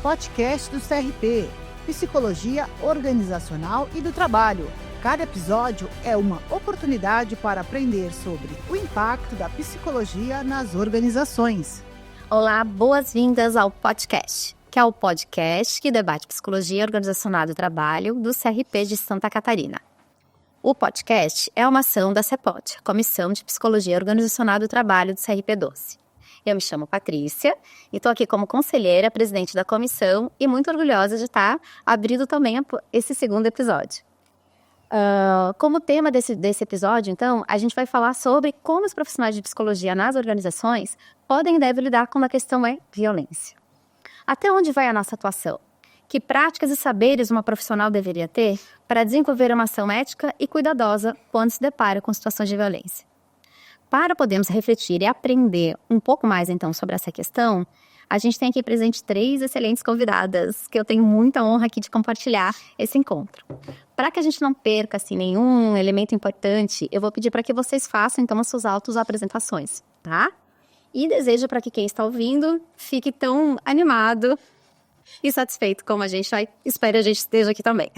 podcast do CRP, Psicologia Organizacional e do Trabalho. Cada episódio é uma oportunidade para aprender sobre o impacto da psicologia nas organizações. Olá, boas-vindas ao podcast, que é o podcast que debate psicologia organizacional do trabalho do CRP de Santa Catarina. O podcast é uma ação da CEPOT, Comissão de Psicologia Organizacional do Trabalho do CRP 12. Eu me chamo Patrícia e estou aqui como conselheira, presidente da comissão e muito orgulhosa de estar abrindo também esse segundo episódio. Como tema desse episódio, então, a gente vai falar sobre como os profissionais de psicologia nas organizações podem e devem lidar quando a questão é violência. Até onde vai a nossa atuação? Que práticas e saberes uma profissional deveria ter para desenvolver uma ação ética e cuidadosa quando se depara com situações de violência? Para podermos refletir e aprender um pouco mais, então, sobre essa questão, a gente tem aqui presente 3 excelentes convidadas, que eu tenho muita honra aqui de compartilhar esse encontro. Para que a gente não perca, assim, nenhum elemento importante, eu vou pedir para que vocês façam, então, as suas autoapresentações, tá? E desejo para que quem está ouvindo fique tão animado e satisfeito como a gente espera a gente esteja aqui também.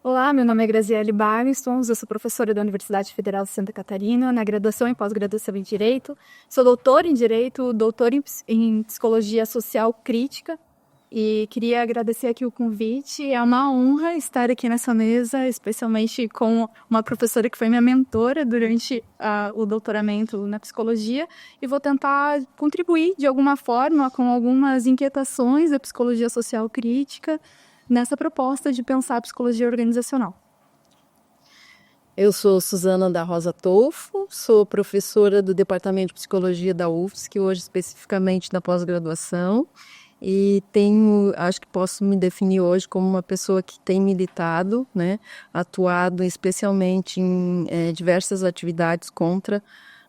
Olá, meu nome é Graziele Barnstons, eu sou professora da Universidade Federal de Santa Catarina, na graduação e pós-graduação em Direito. Sou doutora em Direito, doutora em Psicologia Social Crítica e queria agradecer aqui o convite. É uma honra estar aqui nessa mesa, especialmente com uma professora que foi minha mentora durante o doutoramento na psicologia, e vou tentar contribuir de alguma forma com algumas inquietações da psicologia social crítica nessa proposta de pensar a psicologia organizacional. Eu sou Suzana da Rosa Tolfo, sou professora do Departamento de Psicologia da UFSC, hoje especificamente na pós-graduação, e acho que posso me definir hoje como uma pessoa que tem militado, né, atuado especialmente em diversas atividades contra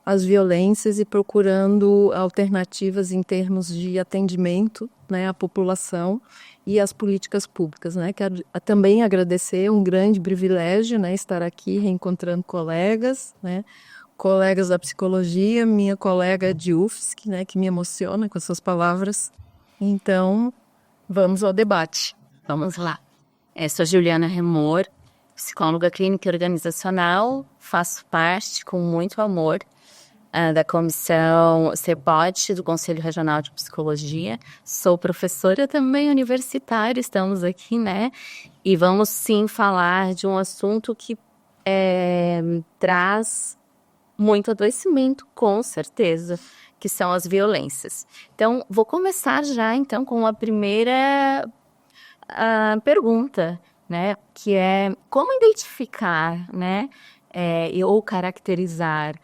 as violências e procurando alternativas em termos de atendimento, né, à população e às políticas públicas, né? Quero também agradecer, um grande privilégio, né, estar aqui reencontrando colegas, né, colegas da psicologia, minha colega de UFSC, né, que me emociona com as suas palavras. Então, vamos ao debate. Vamos lá. Eu sou Juliana Remor, psicóloga clínica e organizacional, faço parte com muito amor da comissão CEPOT, do Conselho Regional de Psicologia. Sou professora também universitária, estamos aqui, né? E vamos sim falar de um assunto que traz muito adoecimento, com certeza, que são as violências. Então, vou começar já, então, com a primeira pergunta, né? Que é como identificar, né? Ou caracterizar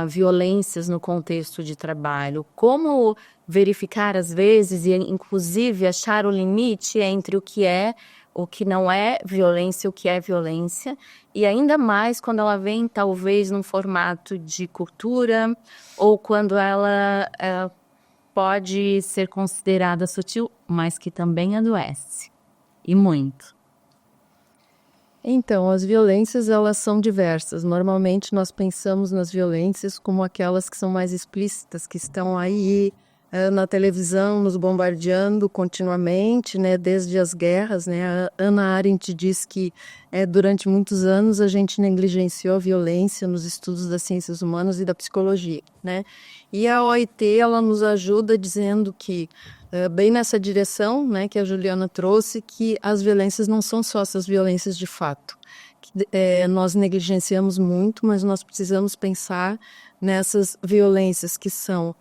violências no contexto de trabalho, como verificar às vezes e inclusive achar o limite entre o que não é violência e o que é violência, e ainda mais quando ela vem talvez num formato de cultura ou quando ela pode ser considerada sutil, mas que também adoece, e muito. Então, as violências, elas são diversas. Normalmente, nós pensamos nas violências como aquelas que são mais explícitas, que estão aí na televisão, nos bombardeando continuamente, né, desde as guerras, né? A Hannah Arendt diz que durante muitos anos a gente negligenciou a violência nos estudos das ciências humanas e da psicologia, né? E a OIT, ela nos ajuda dizendo que bem nessa direção, né, que a Juliana trouxe, que as violências não são só essas violências de fato. Nós negligenciamos muito, mas nós precisamos pensar nessas violências que são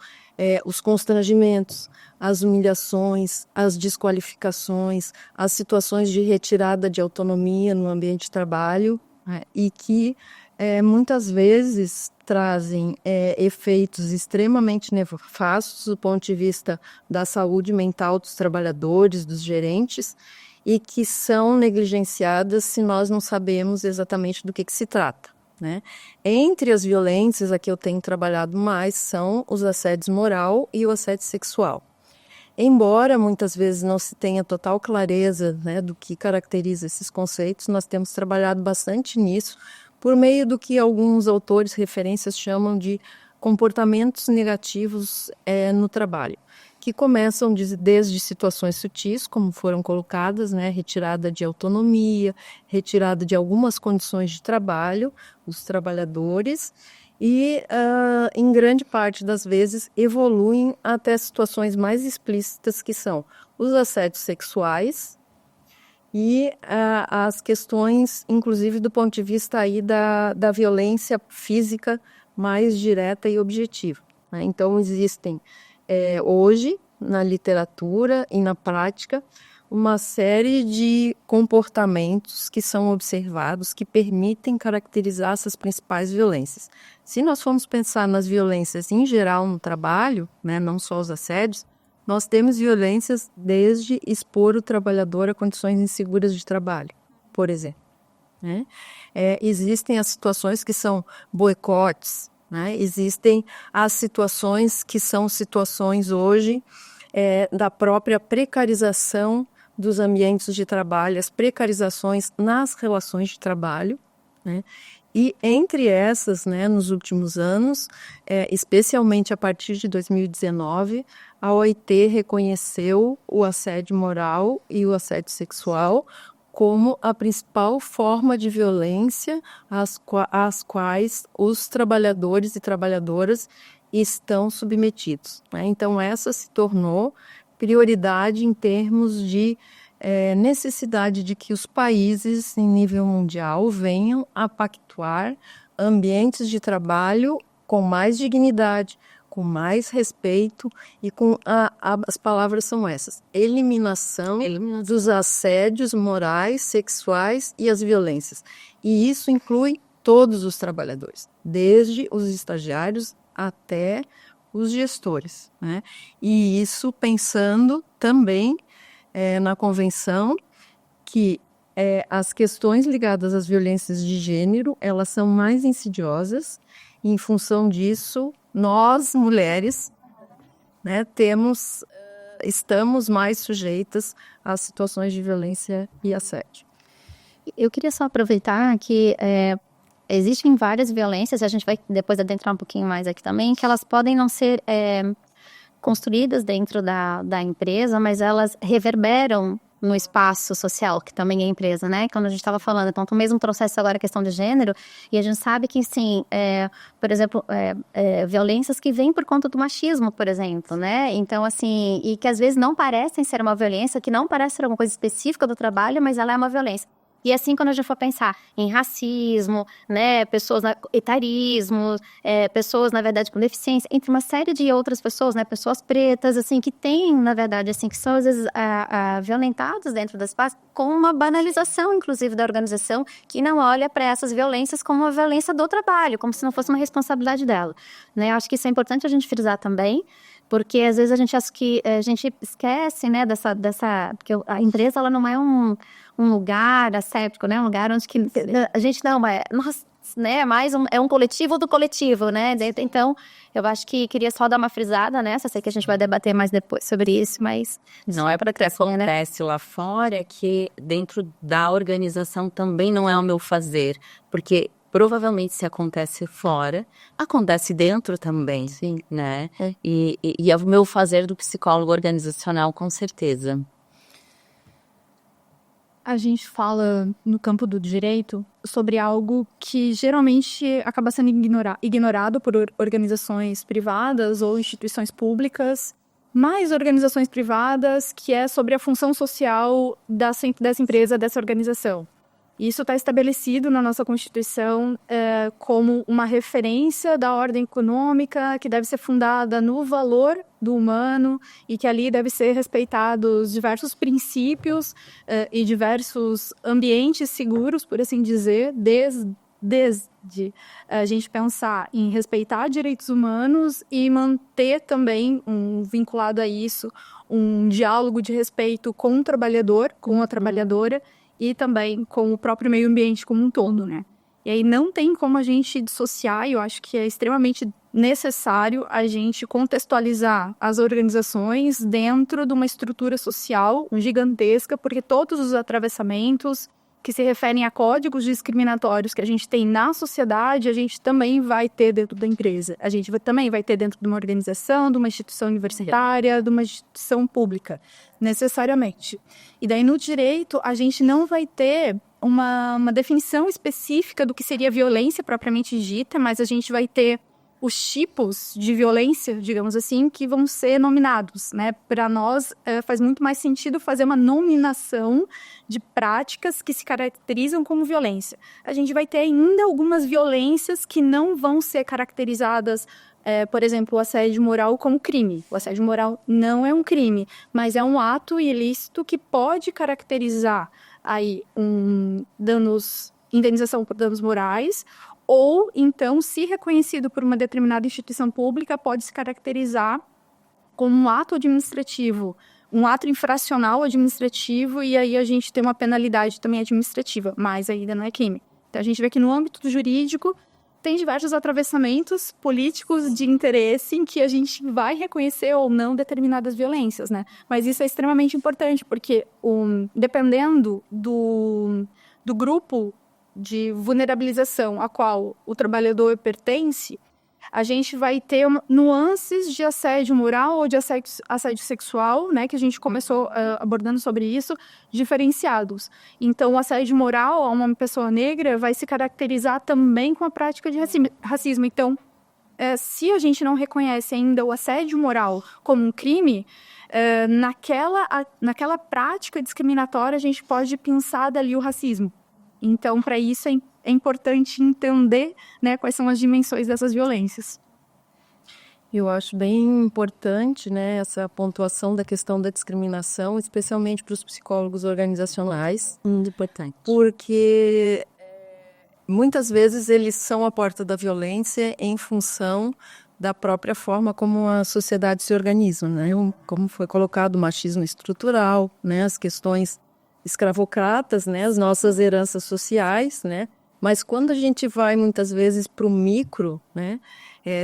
os constrangimentos, as humilhações, as desqualificações, as situações de retirada de autonomia no ambiente de trabalho, né, e que muitas vezes trazem efeitos extremamente nefastos do ponto de vista da saúde mental dos trabalhadores, dos gerentes, e que são negligenciadas se nós não sabemos exatamente do que se trata, né? Entre as violências, a que eu tenho trabalhado mais são os assédios moral e o assédio sexual. Embora muitas vezes não se tenha total clareza, né, do que caracteriza esses conceitos, nós temos trabalhado bastante nisso, por meio do que alguns autores referências chamam de comportamentos negativos no trabalho, que começam desde situações sutis, como foram colocadas, né, retirada de autonomia, retirada de algumas condições de trabalho, os trabalhadores, e em grande parte das vezes evoluem até situações mais explícitas, que são os assédios sexuais e as questões, inclusive do ponto de vista aí da violência física mais direta e objetiva, né? Então existem hoje, na literatura e na prática, uma série de comportamentos que são observados que permitem caracterizar essas principais violências. Se nós formos pensar nas violências em geral no trabalho, né, não só os assédios, nós temos violências desde expor o trabalhador a condições inseguras de trabalho, por exemplo, né? Existem as situações que são boicotes, né? Existem as situações que são situações hoje da própria precarização dos ambientes de trabalho, as precarizações nas relações de trabalho, né? E entre essas, né, nos últimos anos, especialmente a partir de 2019, a OIT reconheceu o assédio moral e o assédio sexual como a principal forma de violência às quais os trabalhadores e trabalhadoras estão submetidos, né? Então, essa se tornou prioridade em termos de necessidade de que os países em nível mundial venham a pactuar ambientes de trabalho com mais dignidade, com mais respeito e com as palavras são essas: eliminação dos assédios morais, sexuais e as violências. E isso inclui todos os trabalhadores, desde os estagiários até os gestores, né? E isso pensando também na convenção que as questões ligadas às violências de gênero, elas são mais insidiosas, e em função disso, nós, mulheres, né, estamos mais sujeitas a situações de violência e assédio. Eu queria só aproveitar que existem várias violências, a gente vai depois adentrar um pouquinho mais aqui também, que elas podem não ser construídas dentro da empresa, mas elas reverberam no espaço social, que também é empresa, né? Quando a gente estava falando, então tu mesmo trouxesse agora a questão de gênero, e a gente sabe que, sim, por exemplo, violências que vêm por conta do machismo, por exemplo, né? Então, assim, e que às vezes não parecem ser uma violência, que não parece ser alguma coisa específica do trabalho, mas ela é uma violência. E assim, quando a gente for pensar em racismo, né, pessoas, etarismo, pessoas, na verdade, com deficiência, entre uma série de outras pessoas, né, pessoas pretas, assim, que têm, na verdade, assim, que são, às vezes, violentadas dentro do espaço, com uma banalização, inclusive, da organização, que não olha para essas violências como uma violência do trabalho, como se não fosse uma responsabilidade dela, né? Eu acho que isso é importante a gente frisar também, porque às vezes a gente acha que a gente esquece, né, porque a empresa, ela não é um lugar asséptico, né, um lugar onde que a gente não nós, né, mais um coletivo do coletivo, né? Então, eu acho que queria só dar uma frisada nessa, sei que a gente vai debater mais depois sobre isso, mas não é para que acontece lá fora, que dentro da organização também não é o meu fazer, porque provavelmente, se acontece fora, acontece dentro também, sim, né? E é o meu fazer do psicólogo organizacional, com certeza. A gente fala no campo do direito sobre algo que geralmente acaba sendo ignorado por organizações privadas ou instituições públicas, mais organizações privadas, que é sobre a função social dessa empresa, dessa organização. Isso está estabelecido na nossa Constituição como uma referência da ordem econômica que deve ser fundada no valor do humano e que ali deve ser respeitados diversos princípios e diversos ambientes seguros, por assim dizer, desde a gente pensar em respeitar direitos humanos e manter também, vinculado a isso, um diálogo de respeito com o trabalhador, com a trabalhadora, e também com o próprio meio ambiente como um todo, né? E aí não tem como a gente dissociar, e eu acho que é extremamente necessário a gente contextualizar as organizações dentro de uma estrutura social gigantesca, porque todos os atravessamentos que se referem a códigos discriminatórios que a gente tem na sociedade, a gente também vai ter dentro da empresa. A gente também vai ter dentro de uma organização, de uma instituição universitária, de uma instituição pública, necessariamente. E daí, no direito, a gente não vai ter uma definição específica do que seria violência propriamente dita, mas a gente vai ter os tipos de violência, digamos assim, que vão ser nominados, né? Para nós, faz muito mais sentido fazer uma nominação de práticas que se caracterizam como violência. A gente vai ter ainda algumas violências que não vão ser caracterizadas, por exemplo, o assédio moral como crime. O assédio moral não é um crime, mas é um ato ilícito que pode caracterizar aí indenização por danos morais, ou, então, se reconhecido por uma determinada instituição pública, pode se caracterizar como um ato administrativo, um ato infracional administrativo, e aí a gente tem uma penalidade também administrativa, mas ainda não é crime. Então, a gente vê que no âmbito jurídico tem diversos atravessamentos políticos de interesse em que a gente vai reconhecer ou não determinadas violências, né? Mas isso é extremamente importante, porque dependendo do grupo de vulnerabilização a qual o trabalhador pertence, a gente vai ter nuances de assédio moral ou de assédio sexual, né, que a gente começou abordando sobre isso, diferenciados. Então, o assédio moral a uma pessoa negra vai se caracterizar também com a prática de racismo. Então, se a gente não reconhece ainda o assédio moral como um crime, naquela prática discriminatória a gente pode pensar dali o racismo. Então, para isso é importante entender, né, quais são as dimensões dessas violências. Eu acho bem importante, né, essa pontuação da questão da discriminação, especialmente para os psicólogos organizacionais. Muito importante. Porque muitas vezes eles são a porta da violência em função da própria forma como a sociedade se organiza, né? Como foi colocado o machismo estrutural, né, as questões escravocratas, né, as nossas heranças sociais, né, mas quando a gente vai muitas vezes para o micro, né,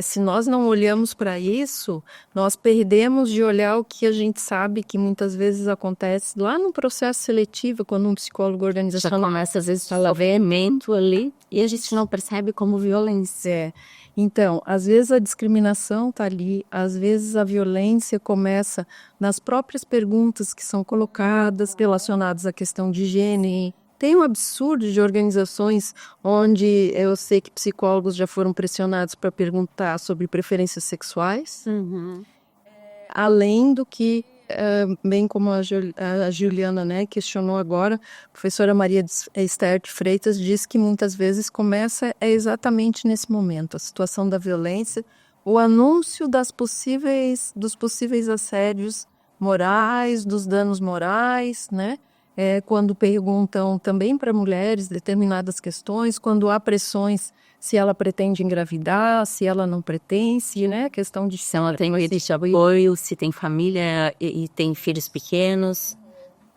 se nós não olhamos para isso, nós perdemos de olhar o que a gente sabe que muitas vezes acontece lá no processo seletivo, quando um psicólogo organizacional já começa às vezes a falar veemento ali e a gente não percebe como violência. Então, às vezes a discriminação está ali, às vezes a violência começa nas próprias perguntas que são colocadas relacionadas à questão de gênero. Tem um absurdo de organizações onde eu sei que psicólogos já foram pressionados para perguntar sobre preferências sexuais, além do que, bem como a Juliana, né, questionou agora, a professora Maria Esther de Freitas diz que muitas vezes começa exatamente nesse momento, a situação da violência, o anúncio dos possíveis assédios morais, dos danos morais, né? Quando perguntam também para mulheres determinadas questões, quando há pressões se ela pretende engravidar, se ela não pretende, né? A questão de se ela tem apoio, se tem família e tem filhos pequenos.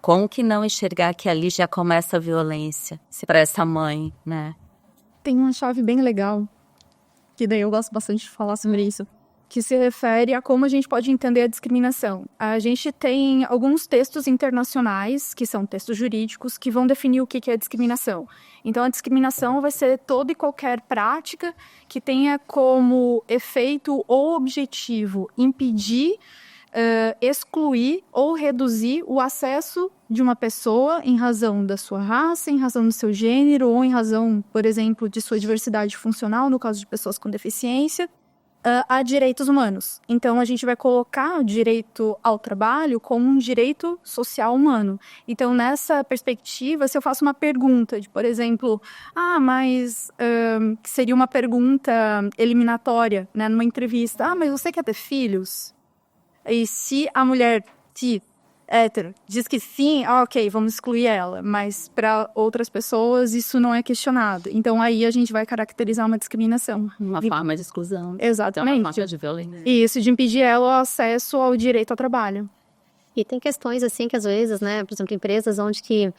Como que não enxergar que ali já começa a violência para essa mãe, né? Tem uma chave bem legal, que daí eu gosto bastante de falar sobre isso, que se refere a como a gente pode entender a discriminação. A gente tem alguns textos internacionais, que são textos jurídicos, que vão definir o que é discriminação. Então, a discriminação vai ser toda e qualquer prática que tenha como efeito ou objetivo impedir, excluir ou reduzir o acesso de uma pessoa em razão da sua raça, em razão do seu gênero, ou em razão, por exemplo, de sua diversidade funcional, no caso de pessoas com deficiência, a direitos humanos. Então, a gente vai colocar o direito ao trabalho como um direito social humano. Então, nessa perspectiva, se eu faço uma pergunta de, por exemplo, que seria uma pergunta eliminatória, né, numa entrevista, mas você quer ter filhos? E se a mulher hétero diz que sim, ok, vamos excluir ela, mas para outras pessoas isso não é questionado. Então aí a gente vai caracterizar uma discriminação. Uma forma de exclusão. Exatamente. Uma forma de violência. Isso, de impedir ela o acesso ao direito ao trabalho. E tem questões assim que às vezes, né, por exemplo, empresas onde que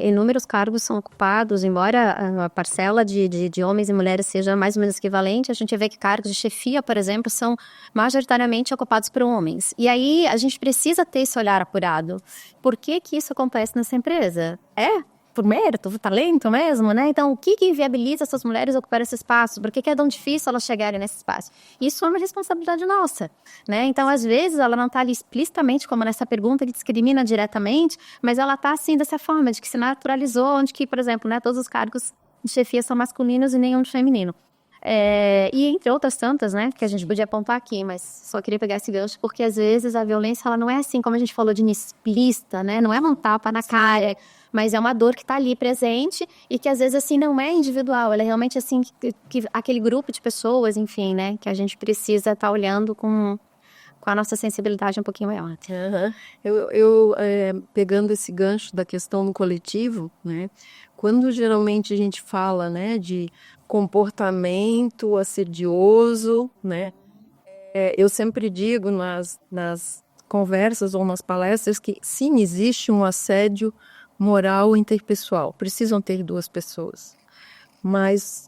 inúmeros cargos são ocupados, embora a parcela de homens e mulheres seja mais ou menos equivalente, a gente vê que cargos de chefia, por exemplo, são majoritariamente ocupados por homens. E aí a gente precisa ter esse olhar apurado. Por que que isso acontece nessa empresa? por mérito, por talento mesmo, né? Então, o que inviabiliza essas mulheres ocupar esse espaço? Por que é tão difícil elas chegarem nesse espaço? Isso é uma responsabilidade nossa, né? Então, às vezes, ela não está ali explicitamente, como nessa pergunta que discrimina diretamente, mas ela está assim, dessa forma, de que se naturalizou, onde que, por exemplo, né, todos os cargos de chefia são masculinos e nenhum de feminino. E entre outras tantas, né, que a gente podia apontar aqui, mas só queria pegar esse gancho, porque às vezes a violência, ela não é assim, como a gente falou, de explícita, né, não é um tapa na cara, mas é uma dor que está ali presente e que às vezes, assim, não é individual, ela é realmente, assim, que aquele grupo de pessoas, enfim, né, que a gente precisa estar olhando com a nossa sensibilidade um pouquinho maior. Eu pegando esse gancho da questão do coletivo, né, quando geralmente a gente fala, né, de comportamento assedioso, né, eu sempre digo nas conversas ou nas palestras que sim, existe um assédio moral interpessoal, precisam ter duas pessoas, mas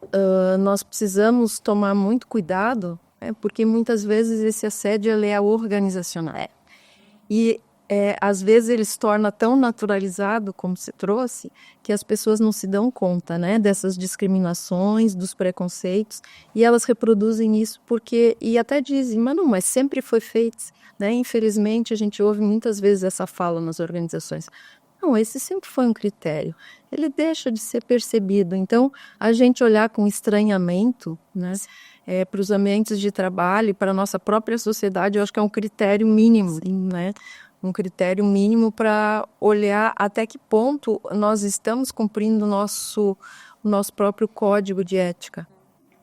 nós precisamos tomar muito cuidado, porque muitas vezes esse assédio ele é organizacional. E às vezes ele se torna tão naturalizado, como você trouxe, que as pessoas não se dão conta, né, dessas discriminações, dos preconceitos, e elas reproduzem isso porque, e até dizem, mas sempre foi feito, né? Infelizmente a gente ouve muitas vezes essa fala nas organizações. Não, esse sempre foi um critério, ele deixa de ser percebido. Então, a gente olhar com estranhamento, né, para os ambientes de trabalho e para a nossa própria sociedade, eu acho que é um critério mínimo, né? Um critério mínimo para olhar até que ponto nós estamos cumprindo o nosso próprio código de ética,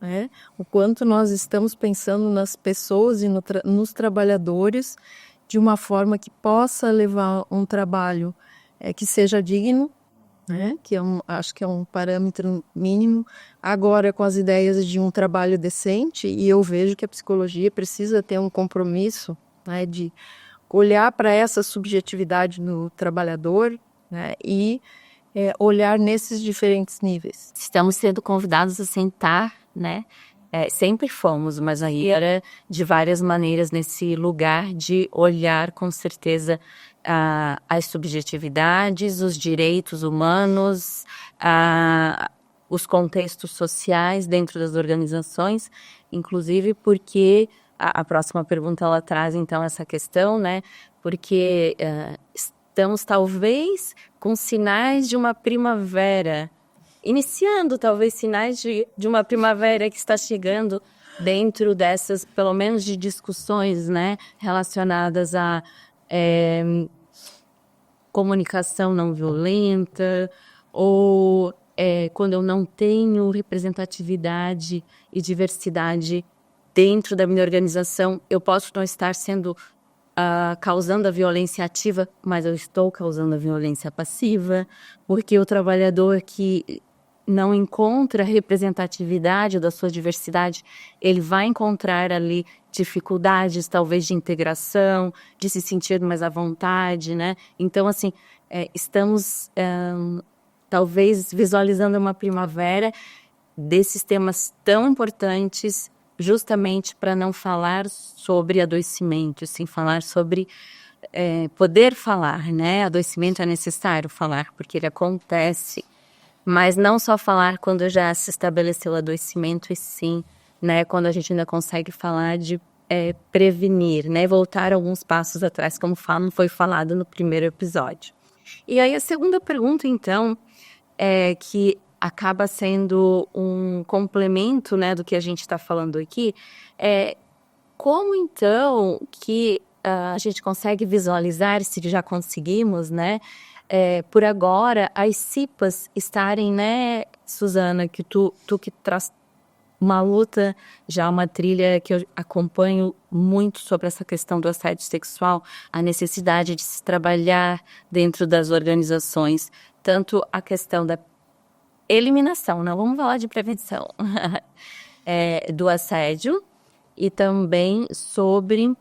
né? O quanto nós estamos pensando nas pessoas e nos trabalhadores de uma forma que possa levar um trabalho que seja digno, né? Que acho que é um parâmetro mínimo. Agora, com as ideias de um trabalho decente, e eu vejo que a psicologia precisa ter um compromisso, né, de olhar para essa subjetividade no trabalhador, né, e olhar nesses diferentes níveis. Estamos sendo convidados a sentar, né? Sempre fomos, mas aí era de várias maneiras nesse lugar de olhar com certeza as subjetividades, os direitos humanos, os contextos sociais dentro das organizações, inclusive porque a próxima pergunta ela traz então essa questão, né? Porque estamos talvez com sinais de uma primavera, iniciando talvez sinais de uma primavera que está chegando dentro dessas, pelo menos de discussões, né, relacionadas a comunicação não violenta, ou quando eu não tenho representatividade e diversidade dentro da minha organização, eu posso não estar sendo causando a violência ativa, mas eu estou causando a violência passiva, porque o trabalhador que não encontra representatividade da sua diversidade, ele vai encontrar ali dificuldades, talvez de integração, de se sentir mais à vontade, né? Então, assim, estamos talvez visualizando uma primavera desses temas tão importantes, justamente para não falar sobre adoecimento, sim falar sobre poder falar, né? Adoecimento é necessário falar, porque ele acontece, mas não só falar quando já se estabeleceu o adoecimento, e sim, né, quando a gente ainda consegue falar de prevenir, né? Voltar alguns passos atrás, como foi falado no primeiro episódio. E aí a segunda pergunta, então, que acaba sendo um complemento, né, do que a gente está falando aqui, como então que a gente consegue visualizar, se já conseguimos, né, por agora, as CIPAs estarem, né, Suzana, que tu que traz uma luta, já uma trilha que eu acompanho muito sobre essa questão do assédio sexual, a necessidade de se trabalhar dentro das organizações, tanto a questão da eliminação, não vamos falar de prevenção, do assédio, e também sobre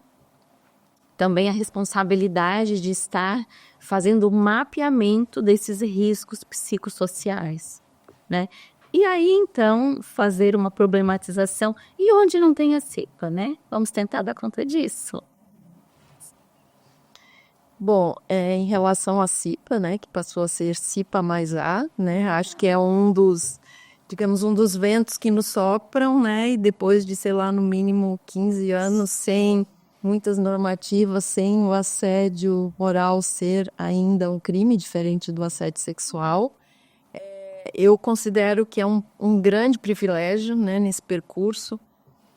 a responsabilidade de estar fazendo o mapeamento desses riscos psicossociais, né? E aí, então, fazer uma problematização, e onde não tem a CIPA, né? Vamos tentar dar conta disso. Bom, em relação à CIPA, né, que passou a ser CIPA mais A, né, acho que é um dos ventos que nos sopram, né, e depois de, sei lá, no mínimo 15 anos sem muitas normativas, sem o assédio moral ser ainda um crime diferente do assédio sexual, eu considero que é um grande privilégio, né, nesse percurso,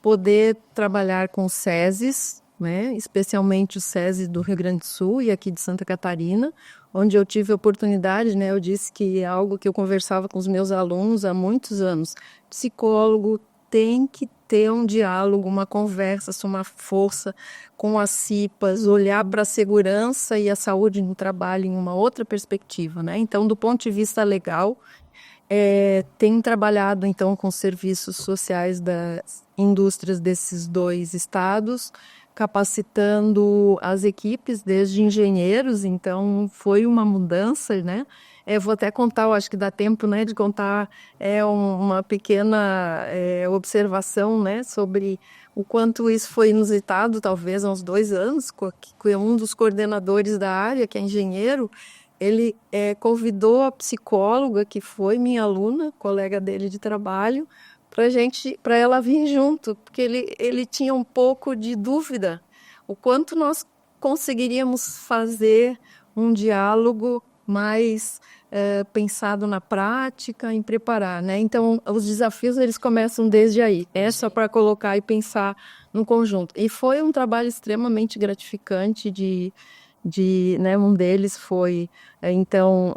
poder trabalhar com SESIs, né, especialmente o SESI do Rio Grande do Sul e aqui de Santa Catarina, onde eu tive a oportunidade, né, eu disse que é algo que eu conversava com os meus alunos há muitos anos. Psicólogo tem que ter um diálogo, uma conversa, somar força com as CIPAs, olhar para a segurança e a saúde no trabalho em uma outra perspectiva, né? Então, do ponto de vista legal, tem trabalhado então com serviços sociais das indústrias desses 2 estados, capacitando as equipes, desde engenheiros, então foi uma mudança, né? Vou até contar, eu acho que dá tempo, né, de contar uma pequena observação, né, sobre o quanto isso foi inusitado, talvez há uns 2 anos, que um dos coordenadores da área, que é engenheiro, ele convidou a psicóloga, que foi minha aluna, colega dele de trabalho, para ela vir junto, porque ele tinha um pouco de dúvida o quanto nós conseguiríamos fazer um diálogo mais pensado na prática, em preparar, né? Então, os desafios eles começam desde aí, só para colocar e pensar no conjunto. E foi um trabalho extremamente gratificante né, um deles foi, então,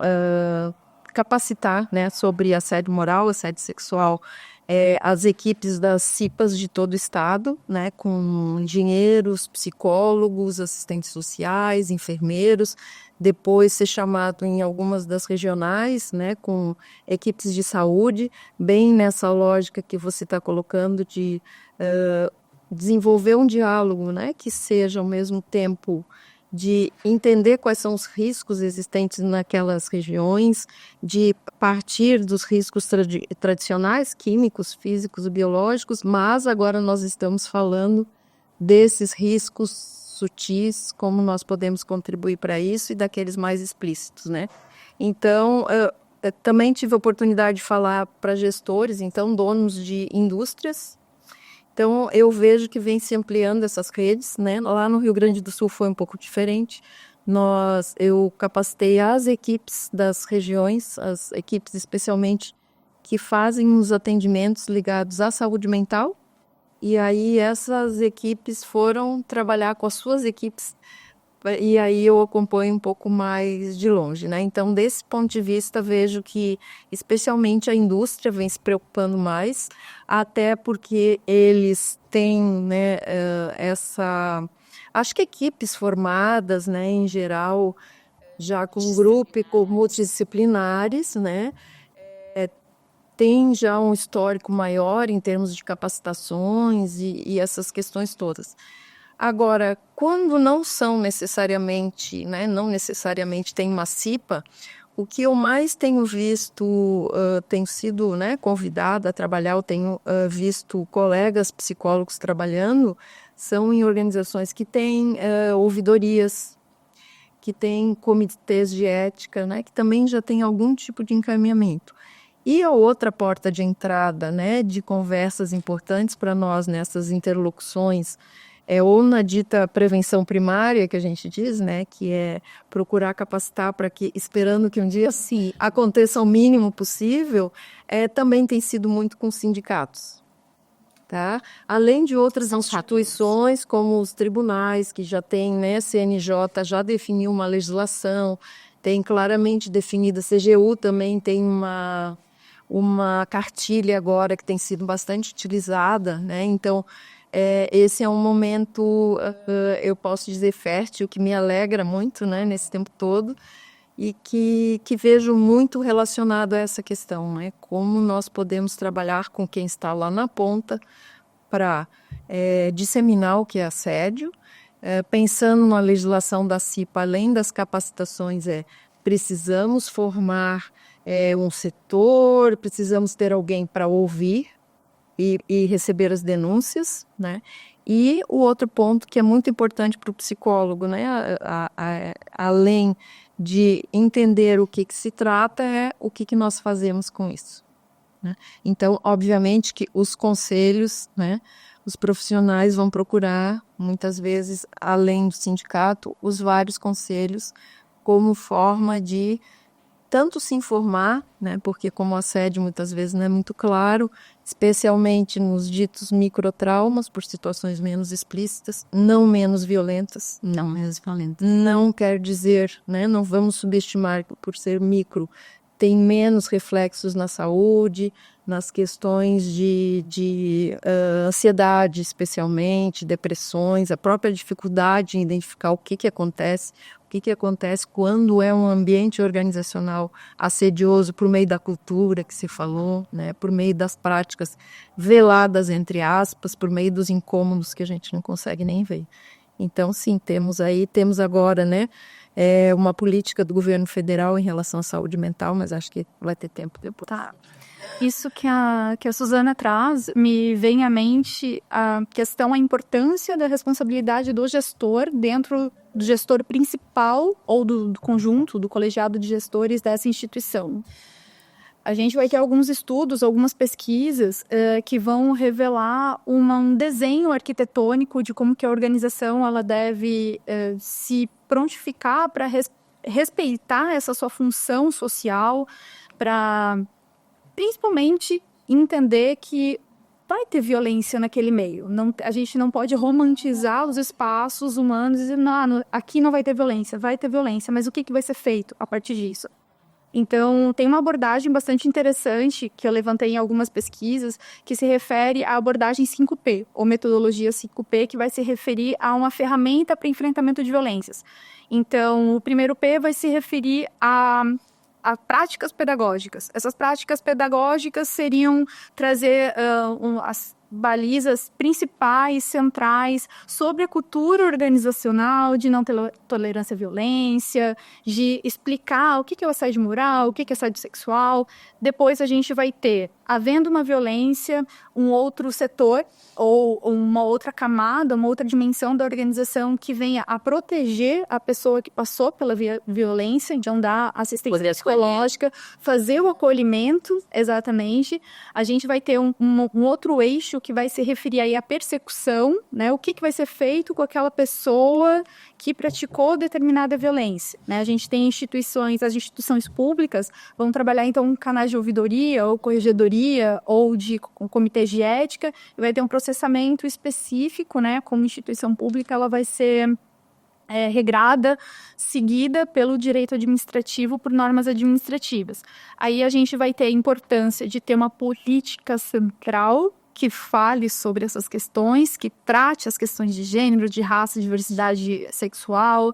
capacitar, né, sobre assédio moral, assédio sexual, as equipes das CIPAs de todo o estado, né, com engenheiros, psicólogos, assistentes sociais, enfermeiros, depois ser chamado em algumas das regionais, né, com equipes de saúde, bem nessa lógica que você está colocando de desenvolver um diálogo, né, que seja ao mesmo tempo de entender quais são os riscos existentes naquelas regiões, de partir dos riscos tradicionais, químicos, físicos, biológicos, mas agora nós estamos falando desses riscos sutis, como nós podemos contribuir para isso, e daqueles mais explícitos, né? Então, também tive a oportunidade de falar para gestores, então donos de indústrias. Então, eu vejo que vem se ampliando essas redes, né? Lá no Rio Grande do Sul foi um pouco diferente. Eu capacitei as equipes das regiões, as equipes especialmente que fazem os atendimentos ligados à saúde mental. E aí essas equipes foram trabalhar com as suas equipes e aí eu acompanho um pouco mais de longe, né? Então, desse ponto de vista, vejo que especialmente a indústria vem se preocupando mais, até porque eles têm, né, acho que equipes formadas, né, em geral, já com grupos multidisciplinares, né? Tem já um histórico maior em termos de capacitações e essas questões todas. Agora, quando não são necessariamente, né, não necessariamente tem uma CIPA, o que eu mais tenho visto, tenho sido, né, convidada a trabalhar, eu tenho visto colegas psicólogos trabalhando, são em organizações que têm ouvidorias, que têm comitês de ética, né, que também já tem algum tipo de encaminhamento. E a outra porta de entrada, né, de conversas importantes para nós nessas interlocuções, ou na dita prevenção primária, que a gente diz, né, que é procurar capacitar para que, esperando que um dia sim aconteça o mínimo possível, também tem sido muito com sindicatos. Tá? Além de outras instituições, como os tribunais, que já têm, né, CNJ já definiu uma legislação, tem claramente definida, a CGU também tem uma cartilha agora que tem sido bastante utilizada, né? Então, esse é um momento, eu posso dizer, fértil, que me alegra muito, né, nesse tempo todo, e que vejo muito relacionado a essa questão, né? Como nós podemos trabalhar com quem está lá na ponta para disseminar o que é assédio, pensando na legislação da CIPA, além das capacitações, precisamos formar um setor, precisamos ter alguém para ouvir e receber as denúncias, né? E o outro ponto que é muito importante para o psicólogo, né, além de entender o que se trata, é o que nós fazemos com isso, né? Então, obviamente que os conselhos, né, os profissionais vão procurar, muitas vezes, além do sindicato, os vários conselhos como forma de tanto se informar, né, porque como o assédio muitas vezes não é muito claro, especialmente nos ditos microtraumas, por situações menos explícitas, não menos violentas. Não menos violentas. Não quer dizer, né, não vamos subestimar que por ser micro tem menos reflexos na saúde, nas questões de ansiedade, especialmente, depressões, a própria dificuldade em identificar o que acontece, o que acontece quando é um ambiente organizacional assedioso por meio da cultura que se falou, né, por meio das práticas veladas, entre aspas, por meio dos incômodos que a gente não consegue nem ver. Então, sim, temos agora, né, uma política do governo federal em relação à saúde mental, mas acho que vai ter tempo depois. Tá. Isso que a Suzana traz, me vem à mente a questão, a importância da responsabilidade do gestor dentro do gestor principal ou do conjunto, do colegiado de gestores dessa instituição. A gente vai ter alguns estudos, algumas pesquisas que vão revelar um desenho arquitetônico de como que a organização ela deve se prontificar para respeitar essa sua função social, para principalmente entender que vai ter violência naquele meio. A gente não pode romantizar os espaços humanos e dizer, não, aqui não vai ter violência, mas o que vai ser feito a partir disso? Então, tem uma abordagem bastante interessante que eu levantei em algumas pesquisas que se refere à abordagem 5P, ou metodologia 5P, que vai se referir a uma ferramenta para enfrentamento de violências. Então, o primeiro P vai se referir a práticas pedagógicas. Essas práticas pedagógicas seriam trazer as balizas principais, centrais, sobre a cultura organizacional de não tolerância à violência, de explicar o que é o assédio moral, o que é assédio sexual. Depois a gente vai ter, havendo uma violência, um outro setor ou uma outra camada, uma outra dimensão da organização que venha a proteger a pessoa que passou pela violência, então dar assistência psicológica, fazer o acolhimento, exatamente. A gente vai ter um outro eixo que vai se referir aí à persecução, né? O que vai ser feito com aquela pessoa que praticou determinada violência, né? A gente tem as instituições públicas vão trabalhar então canais de ouvidoria ou corregedoria ou de comitês de ética, e vai ter um processamento específico, né? Como instituição pública, ela vai ser regrada, seguida pelo direito administrativo, por normas administrativas. Aí a gente vai ter a importância de ter uma política central que fale sobre essas questões, que trate as questões de gênero, de raça, diversidade sexual,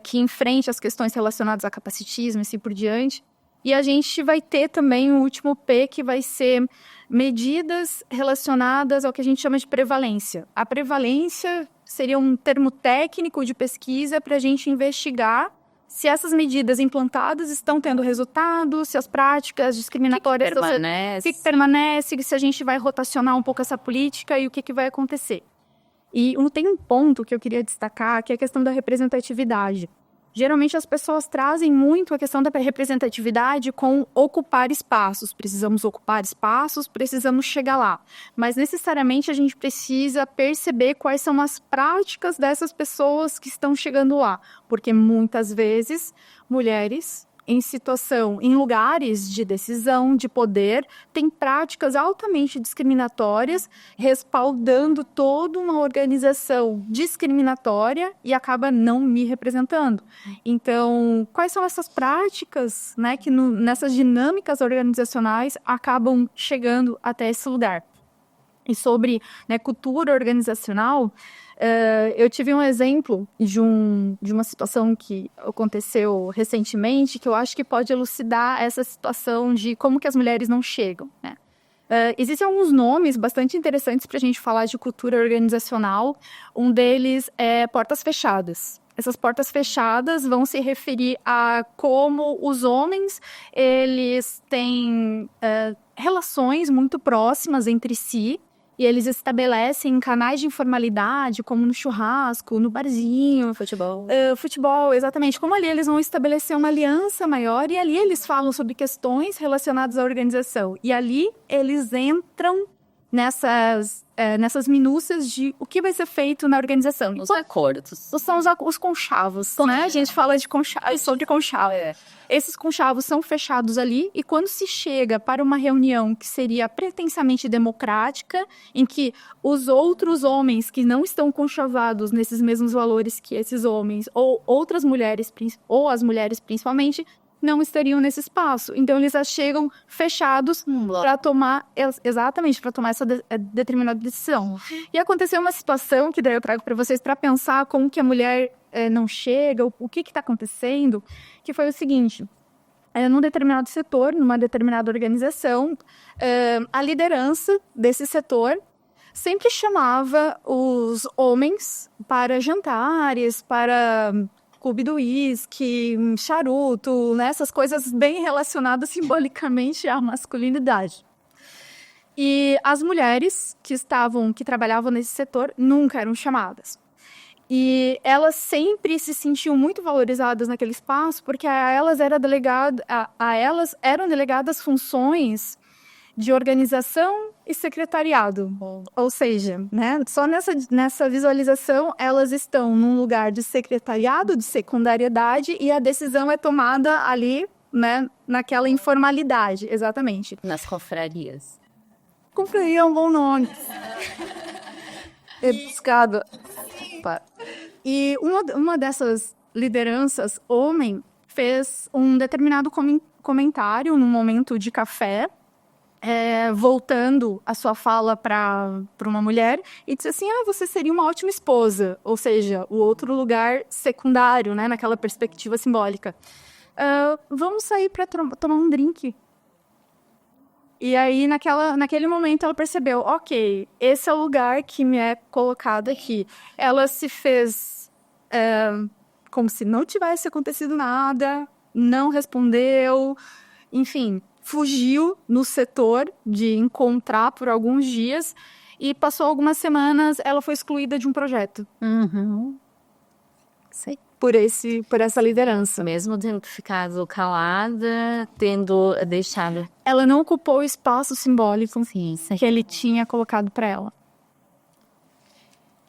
que enfrente as questões relacionadas a capacitismo e assim por diante. E a gente vai ter também o último P, que vai ser medidas relacionadas ao que a gente chama de prevalência. A prevalência seria um termo técnico de pesquisa para a gente investigar se essas medidas implantadas estão tendo resultado, se as práticas discriminatórias permanecem, se a gente vai rotacionar um pouco essa política e o que vai acontecer. E tem um ponto que eu queria destacar, que é a questão da representatividade. Geralmente as pessoas trazem muito a questão da representatividade com ocupar espaços. Precisamos ocupar espaços, precisamos chegar lá. Mas necessariamente a gente precisa perceber quais são as práticas dessas pessoas que estão chegando lá. Porque muitas vezes mulheres em lugares de decisão, de poder, têm práticas altamente discriminatórias, respaldando toda uma organização discriminatória e acaba não me representando. Então, quais são essas práticas, né, que nessas dinâmicas organizacionais acabam chegando até esse lugar? E sobre, né, cultura organizacional, eu tive um exemplo de uma situação que aconteceu recentemente, que eu acho que pode elucidar essa situação de como que as mulheres não chegam, né? Existem alguns nomes bastante interessantes para a gente falar de cultura organizacional. Um deles é portas fechadas. Essas portas fechadas vão se referir a como os homens eles têm relações muito próximas entre si, e eles estabelecem canais de informalidade, como no churrasco, no barzinho. Futebol, exatamente. Como ali eles vão estabelecer uma aliança maior e ali eles falam sobre questões relacionadas à organização. E ali eles entram nessas minúcias de o que vai ser feito na organização. Os acordos. São os conchavos, né? A gente fala de sobre conchavos. Esses conchavos são fechados ali e quando se chega para uma reunião que seria pretensamente democrática, em que os outros homens que não estão conchavados nesses mesmos valores que esses homens, ou outras mulheres, ou as mulheres principalmente, não estariam nesse espaço. Então, eles já chegam fechados para tomar, exatamente, para tomar essa determinada decisão. E aconteceu uma situação que daí eu trago para vocês para pensar como que a mulher não chega, o que está acontecendo, que foi o seguinte: num determinado setor, numa determinada organização, a liderança desse setor sempre chamava os homens para jantares, para clube do uísque, charuto, né? Essas coisas bem relacionadas simbolicamente à masculinidade. E as mulheres que trabalhavam nesse setor nunca eram chamadas. E elas sempre se sentiam muito valorizadas naquele espaço porque a elas eram delegadas funções de organização e secretariado. Ou seja, né, só nessa visualização, elas estão num lugar de secretariado, de secundariedade, e a decisão é tomada ali, né, naquela informalidade, exatamente. Nas confrarias. Confraria é um bom nome. É buscado. E uma dessas lideranças, homem, fez um determinado comentário num momento de café, voltando a sua fala para uma mulher, e disse assim: você seria uma ótima esposa. Ou seja, o outro lugar secundário, né, naquela perspectiva simbólica. Vamos sair para tomar um drink. E aí, naquele momento, ela percebeu: ok, esse é o lugar que me é colocado aqui. Ela se fez como se não tivesse acontecido nada, não respondeu, enfim, fugiu no setor de encontrar por alguns dias e passou algumas semanas, ela foi excluída de um projeto. Sei. Por essa liderança. Mesmo tendo ficado calada, tendo deixado. Ela não ocupou o espaço simbólico Sim. que ele tinha colocado para ela.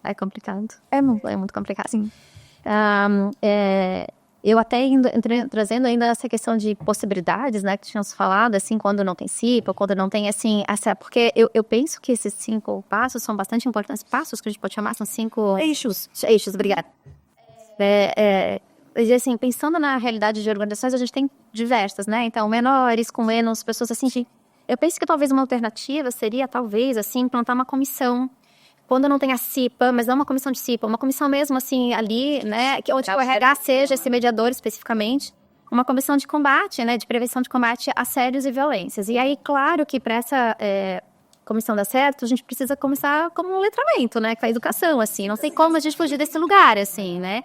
É complicado. É muito complicado. Sim. Eu até trazendo ainda essa questão de possibilidades, né, que tínhamos falado, assim, quando não tem CIPA, quando não tem, assim, porque eu penso que esses 5 passos são bastante importantes. Passos que a gente pode chamar, são 5... Eixos, obrigada. Assim, pensando na realidade de organizações, a gente tem diversas, né? Então, menores, com menos pessoas, assim, eu penso que talvez uma alternativa seria, talvez, assim, implantar uma comissão. Quando não tem a CIPA, mas não uma comissão de CIPA, uma comissão mesmo, assim, ali, né, onde o RH seja esse mediador especificamente, uma comissão de combate, né, de prevenção de combate a assédios e violências. E aí, claro que para essa comissão dar certo, a gente precisa começar como um letramento, né, com a educação, assim, não sei como a gente fugir desse lugar, assim, né.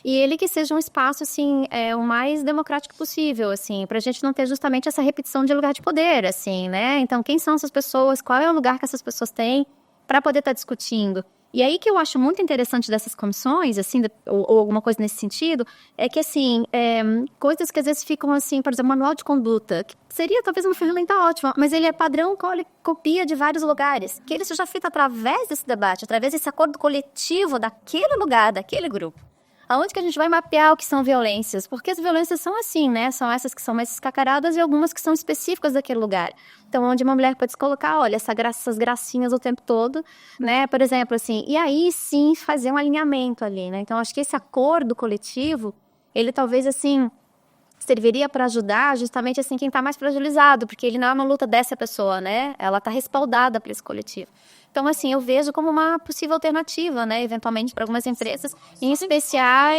E ele que seja um espaço, assim, o mais democrático possível, assim, pra gente não ter justamente essa repetição de lugar de poder, assim, né. Então, quem são essas pessoas, qual é o lugar que essas pessoas têm para poder estar discutindo. E aí que eu acho muito interessante dessas comissões, assim, ou alguma coisa nesse sentido, é que, assim, coisas que às vezes ficam, assim, por exemplo, manual de conduta, que seria talvez uma ferramenta ótima, mas ele é padrão, copia de vários lugares, que ele seja feito através desse debate, através desse acordo coletivo daquele lugar, daquele grupo. Aonde que a gente vai mapear o que são violências? Porque as violências são assim, né? São essas que são mais escacaradas e algumas que são específicas daquele lugar. Então, onde uma mulher pode se colocar, olha, essas gracinhas o tempo todo, né? Por exemplo, assim, e aí sim fazer um alinhamento ali, né? Então, acho que esse acordo coletivo, ele talvez, assim, serviria para ajudar justamente, assim, quem está mais fragilizado, porque ele não é uma luta dessa pessoa, né? Ela está respaldada por esse coletivo. Então, assim, eu vejo como uma possível alternativa, né, eventualmente para algumas empresas, em especial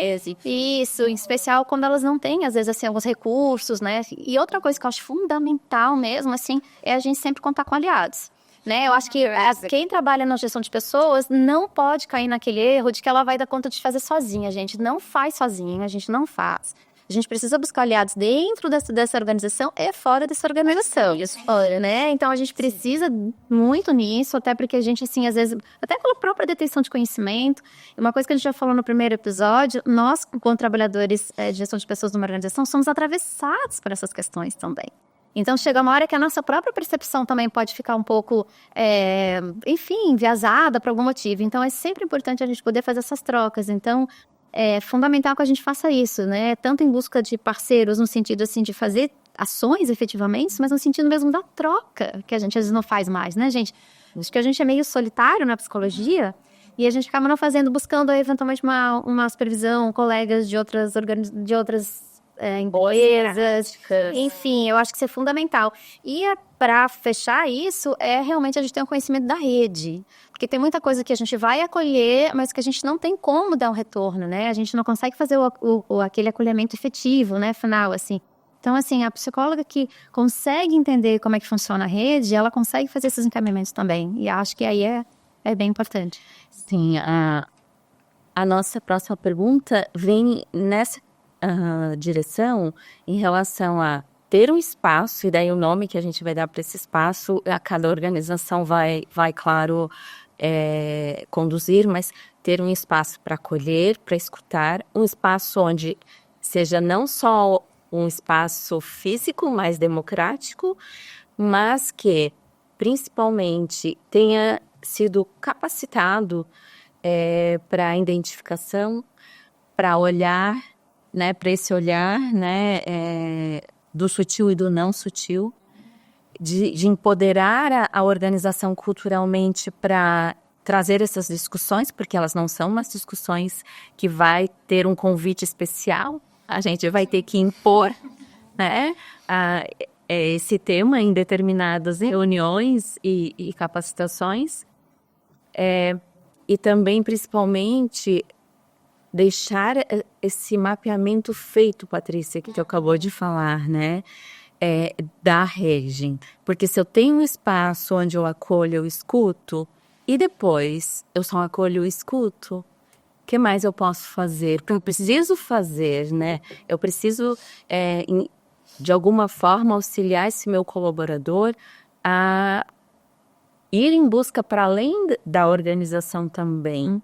quando elas não têm, às vezes, assim, alguns recursos, né, e outra coisa que eu acho fundamental mesmo, assim, é a gente sempre contar com aliados, né, eu acho que quem trabalha na gestão de pessoas não pode cair naquele erro de que ela vai dar conta de fazer sozinha, a gente não faz sozinha, a gente não faz. A gente precisa buscar aliados dentro dessa organização e fora dessa organização. Isso fora, né? Então, a gente precisa muito nisso, até porque a gente, assim, às vezes, até pela própria detenção de conhecimento. Uma coisa que a gente já falou no primeiro episódio, nós, como trabalhadores de gestão de pessoas numa organização, somos atravessados por essas questões também. Então, chega uma hora que a nossa própria percepção também pode ficar um pouco, enfim, enviesada por algum motivo. Então, é sempre importante a gente poder fazer essas trocas. Então, é fundamental que a gente faça isso, né? Tanto em busca de parceiros, no sentido, assim, de fazer ações efetivamente, mas no sentido mesmo da troca, que a gente às vezes não faz mais, né, gente? Acho que a gente é meio solitário na psicologia e a gente acaba não fazendo, buscando eventualmente uma supervisão, colegas de outras empresas, enfim, eu acho que isso é fundamental. E para fechar isso, realmente a gente ter um conhecimento da rede. Porque tem muita coisa que a gente vai acolher, mas que a gente não tem como dar um retorno, né? A gente não consegue fazer aquele acolhimento efetivo, né, final, assim. Então, assim, a psicóloga que consegue entender como é que funciona a rede, ela consegue fazer esses encaminhamentos também. E acho que aí é bem importante. Sim, a nossa próxima pergunta vem nessa direção em relação a ter um espaço, e daí o nome que a gente vai dar para esse espaço, a cada organização vai claro, conduzir, mas ter um espaço para acolher, para escutar, um espaço onde seja não só um espaço físico mais democrático, mas que principalmente tenha sido capacitado para a identificação, para olhar, né, para esse olhar, né, do sutil e do não sutil, de empoderar a organização culturalmente para trazer essas discussões, porque elas não são umas discussões que vai ter um convite especial, a gente vai ter que impor, né, esse tema em determinadas reuniões e capacitações, e também, principalmente, deixar esse mapeamento feito, Patrícia, que tu acabou de falar, né, da rede. Porque se eu tenho um espaço onde eu acolho, eu escuto, e depois eu só acolho e escuto, o que mais eu posso fazer? Porque eu preciso fazer, né? Eu preciso, de alguma forma, auxiliar esse meu colaborador a ir em busca para além da organização também.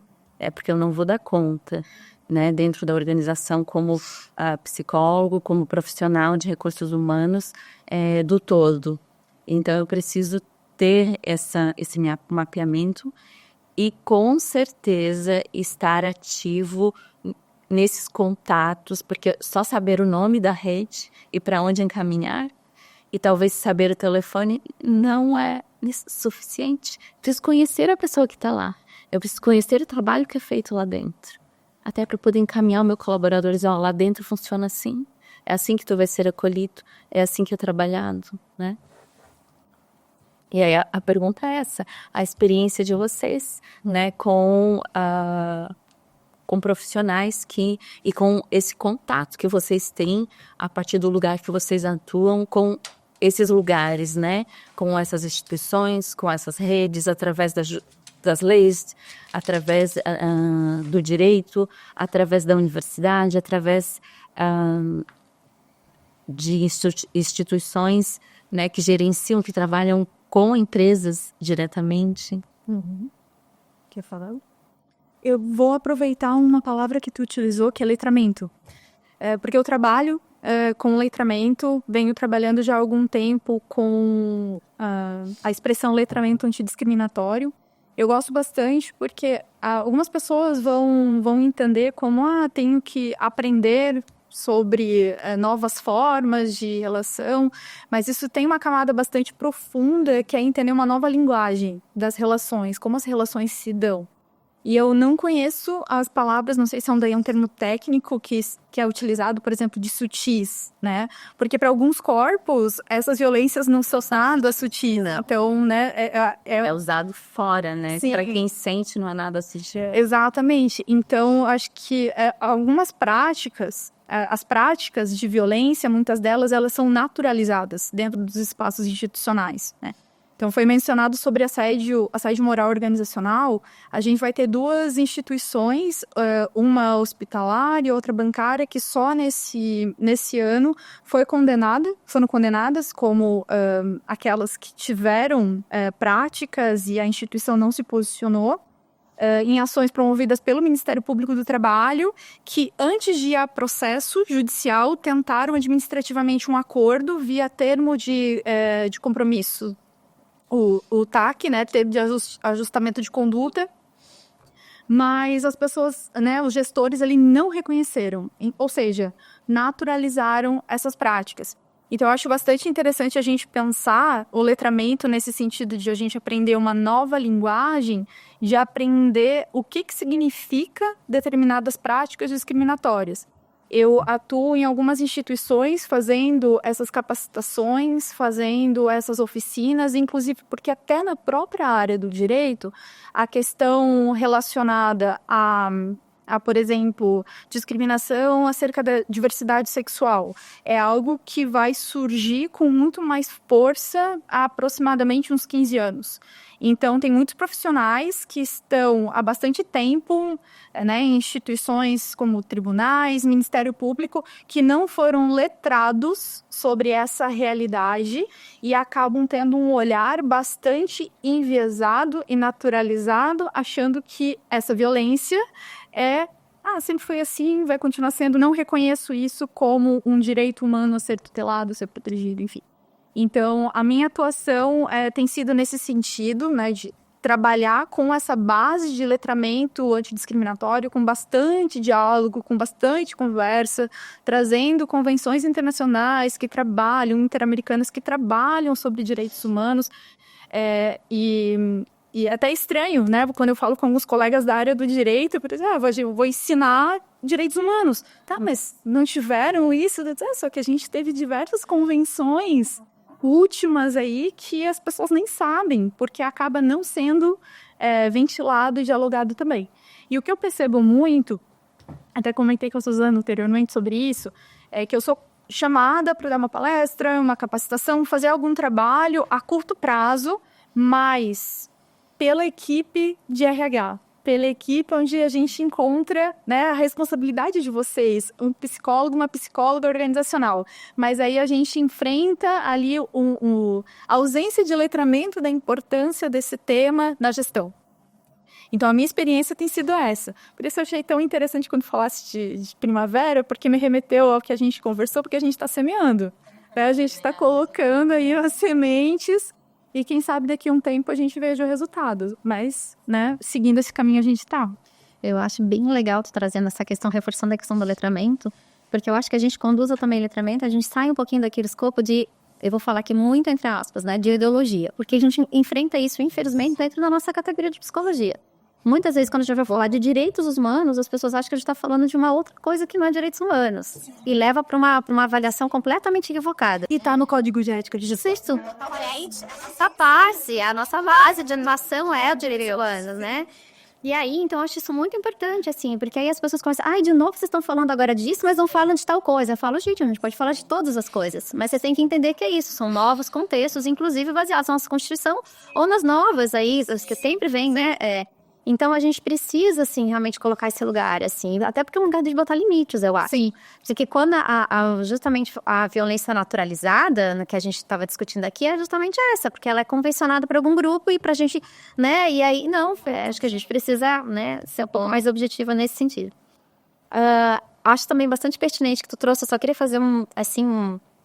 Porque eu não vou dar conta, né, dentro da organização como psicólogo, como profissional de recursos humanos do todo. Então, eu preciso ter esse mapeamento e, com certeza, estar ativo nesses contatos, porque só saber o nome da rede e para onde encaminhar, e talvez saber o telefone não é suficiente. Preciso conhecer a pessoa que está lá. Eu preciso conhecer o trabalho que é feito lá dentro. Até para poder encaminhar o meu colaborador e dizer, lá dentro funciona assim. É assim que tu vai ser acolhido. É assim que é trabalhado, né? E aí a pergunta é essa. A experiência de vocês, né? Com profissionais e com esse contato que vocês têm a partir do lugar que vocês atuam com esses lugares, né? Com essas instituições, com essas redes, através das leis, através do direito, através da universidade, através de instituições, né, que gerenciam, que trabalham com empresas diretamente. Uhum. Quer falar? Eu vou aproveitar uma palavra que tu utilizou, que é letramento. Porque eu trabalho com letramento, venho trabalhando já há algum tempo com a expressão letramento antidiscriminatório. Eu gosto bastante porque algumas pessoas vão entender como tenho que aprender sobre novas formas de relação, mas isso tem uma camada bastante profunda, que é entender uma nova linguagem das relações, como as relações se dão. E eu não conheço as palavras, não sei se é um termo técnico que é utilizado, por exemplo, de sutis, né? Porque para alguns corpos, essas violências não são nada sutis. Não. Então, né? É usado fora, né? Para quem sente, não é nada sutil. Exatamente. Então, acho que algumas práticas, as práticas de violência, muitas delas, elas são naturalizadas dentro dos espaços institucionais, né? Então, foi mencionado sobre assédio moral organizacional. A gente vai ter 2 instituições, uma hospitalar e outra bancária, que só nesse ano foram condenadas como aquelas que tiveram práticas e a instituição não se posicionou, em ações promovidas pelo Ministério Público do Trabalho, que antes de ir a processo judicial, tentaram administrativamente um acordo via termo de compromisso. O TAC, né, termo de ajustamento de conduta, mas as pessoas, né, os gestores ali não reconheceram, ou seja, naturalizaram essas práticas. Então, eu acho bastante interessante a gente pensar o letramento nesse sentido de a gente aprender uma nova linguagem, de aprender o que significa determinadas práticas discriminatórias. Eu atuo em algumas instituições fazendo essas capacitações, fazendo essas oficinas, inclusive porque até na própria área do direito, a questão relacionada a, por exemplo, discriminação acerca da diversidade sexual é algo que vai surgir com muito mais força há aproximadamente uns 15 anos. Então, tem muitos profissionais que estão há bastante tempo, né, em instituições como tribunais, Ministério Público, que não foram letrados sobre essa realidade e acabam tendo um olhar bastante enviesado e naturalizado, achando que essa violência sempre foi assim, vai continuar sendo, não reconheço isso como um direito humano a ser tutelado, a ser protegido, enfim. Então, a minha atuação tem sido nesse sentido, né, de trabalhar com essa base de letramento antidiscriminatório, com bastante diálogo, com bastante conversa, trazendo convenções internacionais que trabalham, interamericanas que trabalham sobre direitos humanos, e é até estranho, né, quando eu falo com alguns colegas da área do direito, por exemplo, eu vou ensinar direitos humanos. Tá, mas não tiveram isso? Só que a gente teve diversas convenções últimas aí que as pessoas nem sabem, porque acaba não sendo ventilado e dialogado também. E o que eu percebo muito, até comentei com a Suzana anteriormente sobre isso, é que eu sou chamada para dar uma palestra, uma capacitação, fazer algum trabalho a curto prazo, mas pela equipe de RH, pela equipe onde a gente encontra, né, a responsabilidade de vocês, um psicólogo, uma psicóloga organizacional. Mas aí a gente enfrenta ali a ausência de letramento da importância desse tema na gestão. Então, a minha experiência tem sido essa. Por isso eu achei tão interessante quando falasse de primavera, porque me remeteu ao que a gente conversou, porque a gente está semeando. Né? A gente está colocando aí as sementes e quem sabe daqui a um tempo a gente veja o resultado. Mas, né, seguindo esse caminho a gente está. Eu acho bem legal tu trazendo essa questão, reforçando a questão do letramento, porque eu acho que a gente conduza também letramento, a gente sai um pouquinho daquele escopo de, eu vou falar aqui muito entre aspas, né, de ideologia, porque a gente enfrenta isso, infelizmente, dentro da nossa categoria de psicologia. Muitas vezes, quando a gente vai falar de direitos humanos, as pessoas acham que a gente está falando de uma outra coisa que não é direitos humanos. E leva para uma avaliação completamente equivocada. E está no Código de Ética de Gestão. Isso. A nossa base de animação é o direito humanos, né? E aí, então, eu acho isso muito importante, assim, porque aí as pessoas começam, de novo vocês estão falando agora disso, mas não falam de tal coisa. Eu falo, gente, a gente pode falar de todas as coisas, mas você tem que entender que é isso, são novos contextos, inclusive baseados na nossa Constituição, ou nas novas aí, as que sempre vêm, né, Então, a gente precisa, assim, realmente colocar esse lugar, assim, até porque é um lugar de botar limites, eu acho. Sim. Porque quando justamente a violência naturalizada, que a gente estava discutindo aqui, é justamente essa, porque ela é convencionada por algum grupo e pra gente, né, e aí, não, acho que a gente precisa, né, ser um pouco mais objetiva nesse sentido. Acho também bastante pertinente que tu trouxe, eu só queria fazer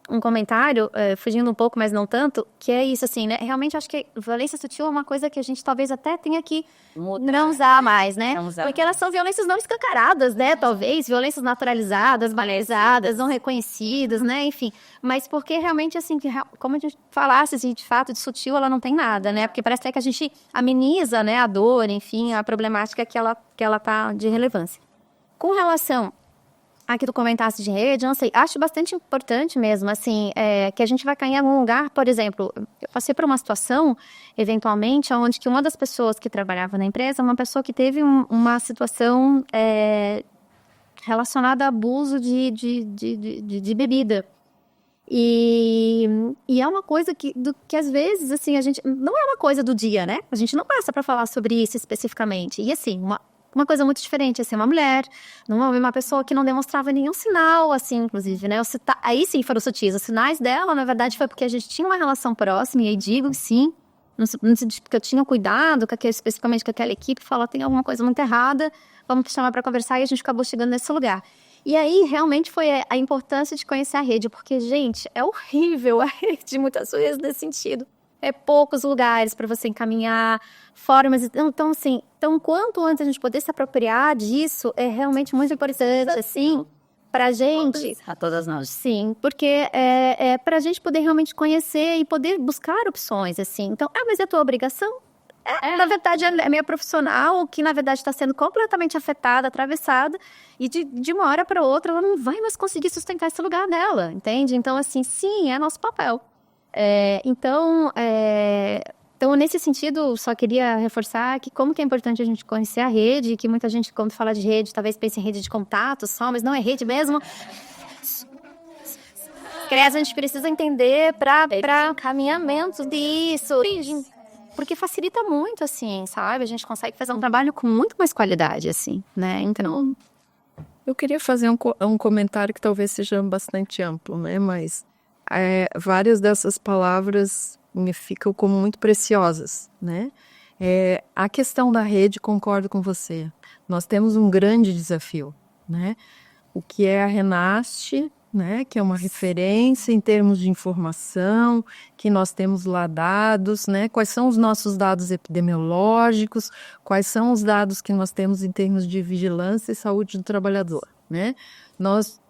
um comentário, fugindo um pouco, mas não tanto, que é isso, assim, né? Realmente acho que violência sutil é uma coisa que a gente talvez até tenha que não usar mais, né? Porque elas são violências não escancaradas, né? Talvez, violências naturalizadas, banalizadas, não reconhecidas, né? Enfim, mas porque realmente, assim, como a gente falasse, assim, de fato, de sutil ela não tem nada, né? Porque parece até que a gente ameniza, né, a dor, enfim, a problemática que ela tá de relevância. Com relação aqui tu comentasse de rede, não sei, acho bastante importante mesmo, assim, que a gente vai cair em algum lugar, por exemplo, eu passei por uma situação, eventualmente, onde que uma das pessoas que trabalhava na empresa, uma pessoa que teve uma situação relacionada a abuso de bebida. E é uma coisa que às vezes, assim, a gente... Não é uma coisa do dia, né? A gente não passa para falar sobre isso especificamente. E, assim, uma coisa muito diferente, assim, uma mulher, uma pessoa que não demonstrava nenhum sinal, assim, inclusive, né? Aí sim foram sutis. Os sinais dela, na verdade, foi porque a gente tinha uma relação próxima, e aí digo sim, no sentido que eu tinha cuidado, especificamente com aquela equipe, falou, tem alguma coisa muito errada, vamos chamar para conversar, e a gente acabou chegando nesse lugar. E aí, realmente, foi a importância de conhecer a rede, porque, gente, é horrível a rede, muitas vezes, nesse sentido. É poucos lugares para você encaminhar, formas. Então, assim, quanto antes a gente poder se apropriar disso, é realmente muito importante, assim, pra gente. A todas nós. Sim, porque é pra gente poder realmente conhecer e poder buscar opções, assim. Então, mas é tua obrigação? Na verdade, é meio profissional, que na verdade está sendo completamente afetada, atravessada, e de uma hora para outra ela não vai mais conseguir sustentar esse lugar dela, entende? Então, assim, sim, é nosso papel. Então, nesse sentido, só queria reforçar que como que é importante a gente conhecer a rede, que muita gente, quando fala de rede, talvez pense em rede de contatos só, mas não é rede mesmo. A gente precisa entender para caminhamento disso, porque facilita muito, assim, sabe? A gente consegue fazer um trabalho com muito mais qualidade, assim, né? Então... Eu queria fazer um comentário que talvez seja bastante amplo, né? Mas várias dessas palavras me ficam como muito preciosas, né? A questão da rede, concordo com você. Nós temos um grande desafio, né? O que é a Renast, né, que é uma referência em termos de informação, que nós temos lá dados, né, quais são os nossos dados epidemiológicos, quais são os dados que nós temos em termos de vigilância e saúde do trabalhador, né? Nós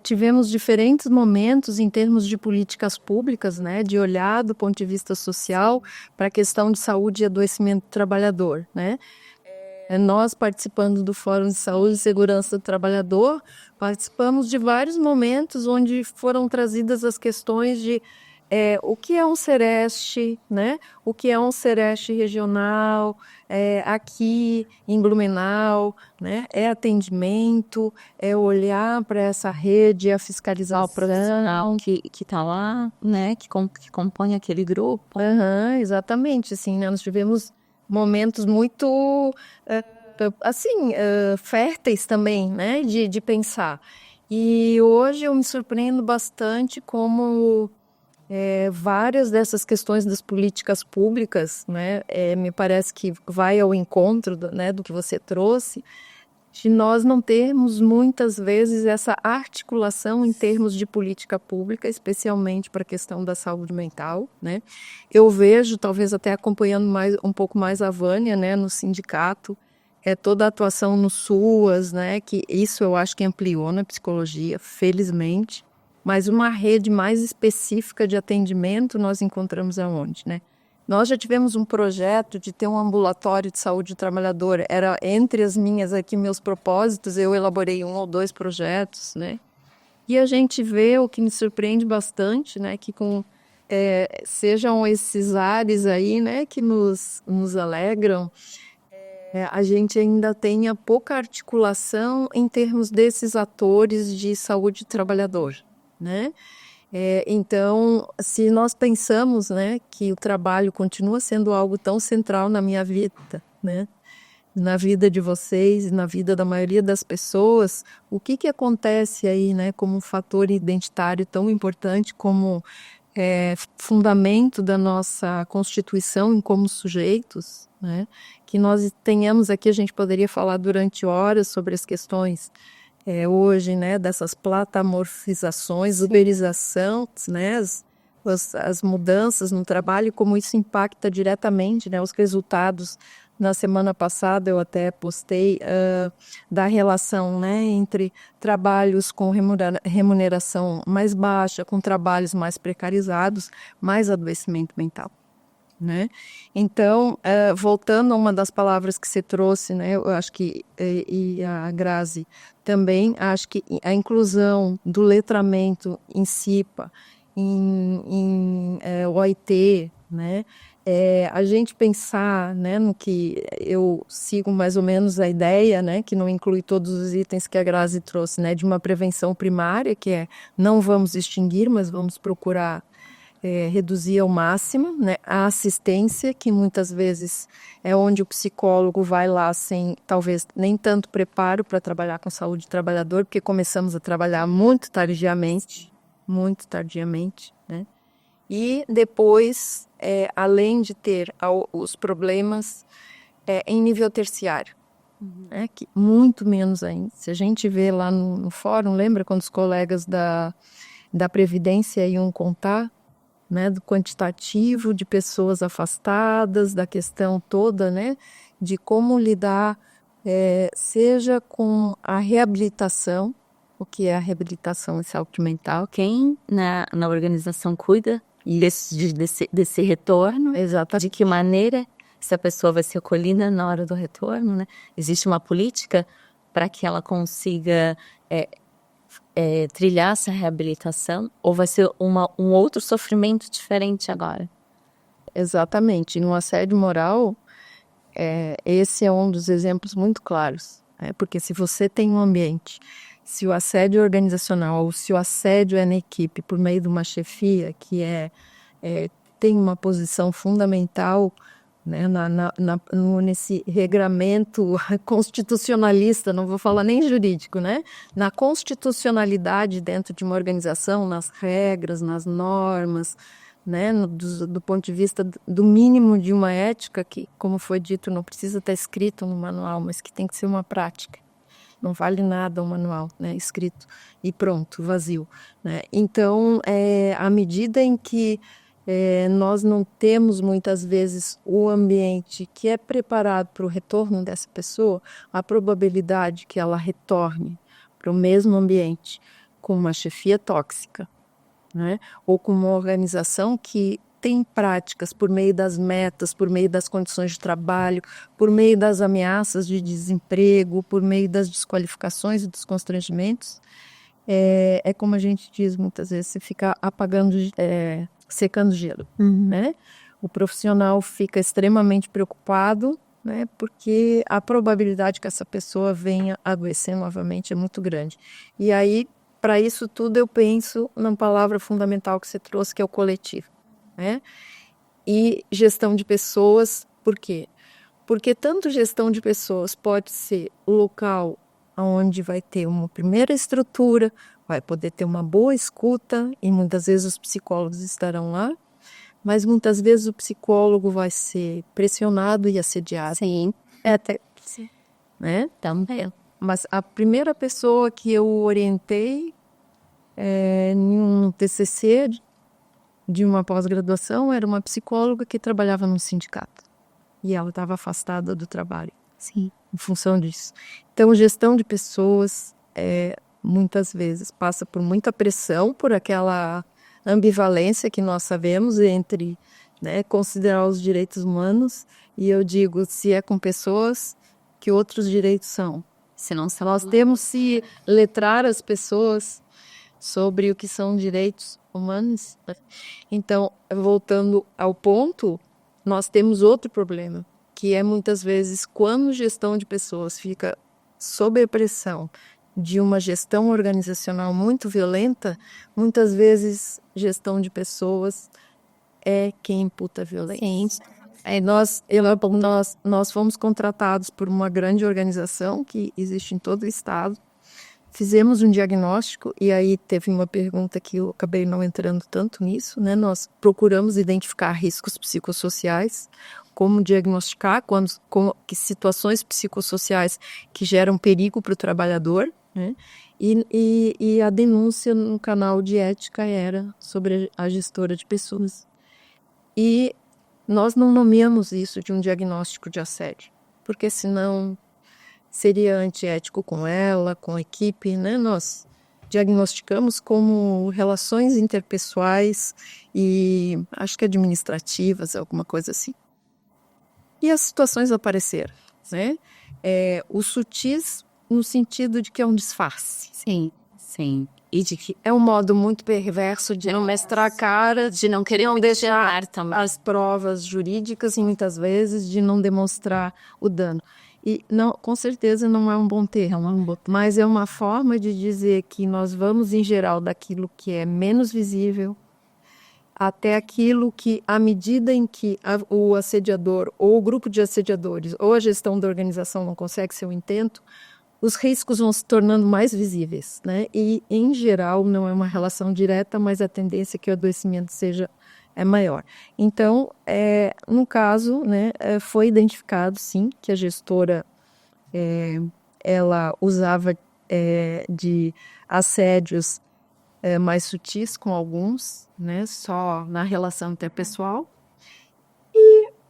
tivemos diferentes momentos em termos de políticas públicas, né, de olhar do ponto de vista social para a questão de saúde e adoecimento do trabalhador, né? Nós, participando do Fórum de Saúde e Segurança do Trabalhador, participamos de vários momentos onde foram trazidas as questões de o que é um Sereste, né? O que é um Sereste regional, aqui em Blumenau, né? É atendimento, é olhar para essa rede, a fiscalização. O programa que está lá, né? Que compõe aquele grupo. Exatamente, assim, né? Nós tivemos momentos muito, férteis também, né, de pensar. E hoje eu me surpreendo bastante como várias dessas questões das políticas públicas, né, me parece que vai ao encontro do que você trouxe, de nós não termos muitas vezes essa articulação em termos de política pública, especialmente para a questão da saúde mental, né? Eu vejo, talvez até acompanhando um pouco mais a Vânia, né, no sindicato, toda a atuação no SUAS, né, que isso eu acho que ampliou na psicologia, felizmente, mas uma rede mais específica de atendimento nós encontramos aonde, né? Nós já tivemos um projeto de ter um ambulatório de saúde do trabalhador. Era entre meus propósitos, eu elaborei 1 ou 2 projetos, né? E a gente vê o que me surpreende bastante, né? Que sejam esses ares aí, né? Que nos alegram. A gente ainda tenha pouca articulação em termos desses atores de saúde do trabalhador, né? Então, se nós pensamos, né, que o trabalho continua sendo algo tão central na minha vida, né, na vida de vocês, na vida da maioria das pessoas, o que acontece aí, né, como um fator identitário tão importante como fundamento da nossa Constituição como sujeitos, né, que nós tenhamos aqui, a gente poderia falar durante horas sobre as questões hoje, né, dessas platamorfizações, uberização, né, as mudanças no trabalho, como isso impacta diretamente, né, os resultados. Na semana passada eu até postei da relação, né, entre trabalhos com remuneração mais baixa, com trabalhos mais precarizados, mais adoecimento mental. Né? Então, voltando a uma das palavras que você trouxe, né, eu acho que, e a Grazi também, acho que a inclusão do letramento em CIPA, em OIT, né, a gente pensar, né, no que eu sigo mais ou menos a ideia, né, que não inclui todos os itens que a Grazi trouxe, né, de uma prevenção primária, que é não vamos extinguir, mas vamos procurar reduzir ao máximo, né, a assistência, que muitas vezes é onde o psicólogo vai lá sem, talvez, nem tanto preparo para trabalhar com saúde do trabalhador, porque começamos a trabalhar muito tardiamente, né? E depois, além de ter os problemas em nível terciário, né, que muito menos ainda. Se a gente vê lá no fórum, lembra quando os colegas da Previdência iam contar, né, do quantitativo de pessoas afastadas, da questão toda, né, de como lidar, seja com a reabilitação, o que é a reabilitação e saúde mental. Quem na organização cuida desse retorno? Exatamente. De que maneira se a pessoa vai ser acolhida na hora do retorno, né? Existe uma política para que ela consiga trilhar essa reabilitação, ou vai ser um outro sofrimento diferente agora? Exatamente. No assédio moral, esse é um dos exemplos muito claros, né? Porque se você tem um ambiente, se o assédio organizacional ou se o assédio é na equipe por meio de uma chefia que tem uma posição fundamental, né, nesse regramento constitucionalista, não vou falar nem jurídico, né, na constitucionalidade dentro de uma organização, nas regras, nas normas, né, do ponto de vista do mínimo de uma ética que, como foi dito, não precisa estar escrito no manual, mas que tem que ser uma prática. Não vale nada um manual, né, escrito e pronto, vazio, né? Então, à medida em que nós não temos muitas vezes o ambiente que é preparado para o retorno dessa pessoa, a probabilidade que ela retorne para o mesmo ambiente com uma chefia tóxica, né, ou com uma organização que tem práticas por meio das metas, por meio das condições de trabalho, por meio das ameaças de desemprego, por meio das desqualificações e dos constrangimentos, é como a gente diz muitas vezes, você fica secando gelo, né? O profissional fica extremamente preocupado, né? Porque a probabilidade que essa pessoa venha adoecer novamente é muito grande. E aí, para isso tudo, eu penso na palavra fundamental que você trouxe, que é o coletivo, né? E gestão de pessoas, por quê? Porque tanto gestão de pessoas pode ser o local onde vai ter uma primeira estrutura, vai poder ter uma boa escuta, e muitas vezes os psicólogos estarão lá, mas muitas vezes o psicólogo vai ser pressionado e assediado. Sim. Sim. Né? Também. Mas a primeira pessoa que eu orientei em um TCC de uma pós-graduação era uma psicóloga que trabalhava num sindicato. E ela estava afastada do trabalho. Sim. Em função disso. Então, gestão de pessoas muitas vezes passa por muita pressão, por aquela ambivalência que nós sabemos entre, né, considerar os direitos humanos, e eu digo, se é com pessoas, que outros direitos são? Se não são... Nós temos que letrar as pessoas sobre o que são direitos humanos. Então, voltando ao ponto, nós temos outro problema, que é muitas vezes quando gestão de pessoas fica sob a pressão de uma gestão organizacional muito violenta, muitas vezes gestão de pessoas é quem imputa a violência. Nós fomos contratados por uma grande organização que existe em todo o estado, fizemos um diagnóstico, e aí teve uma pergunta que eu acabei não entrando tanto nisso, né? Nós procuramos identificar riscos psicossociais, como diagnosticar que situações psicossociais que geram perigo para o trabalhador, né? E a denúncia no canal de ética era sobre a gestora de pessoas. E nós não nomeamos isso de um diagnóstico de assédio, porque senão seria antiético com ela, com a equipe, né? Nós diagnosticamos como relações interpessoais e acho que administrativas, alguma coisa assim. E as situações apareceram, né? Os sutis no sentido de que é um disfarce. Sim, sim. E de que É um modo muito perverso de não mostrar a cara, de não querer deixar também. as provas jurídicas e muitas vezes de não demonstrar o dano. E não, com certeza não é um bom termo, mas é uma forma de dizer que nós vamos, em geral, daquilo que é menos visível até aquilo que, à medida em que o assediador ou o grupo de assediadores ou a gestão da organização não consegue seu intento, os riscos vão se tornando mais visíveis, né? E, em geral, não é uma relação direta, mas a tendência é que o adoecimento é maior. Então, no caso, né, foi identificado, sim, que a gestora ela usava de assédios mais sutis com alguns, né, só na relação interpessoal.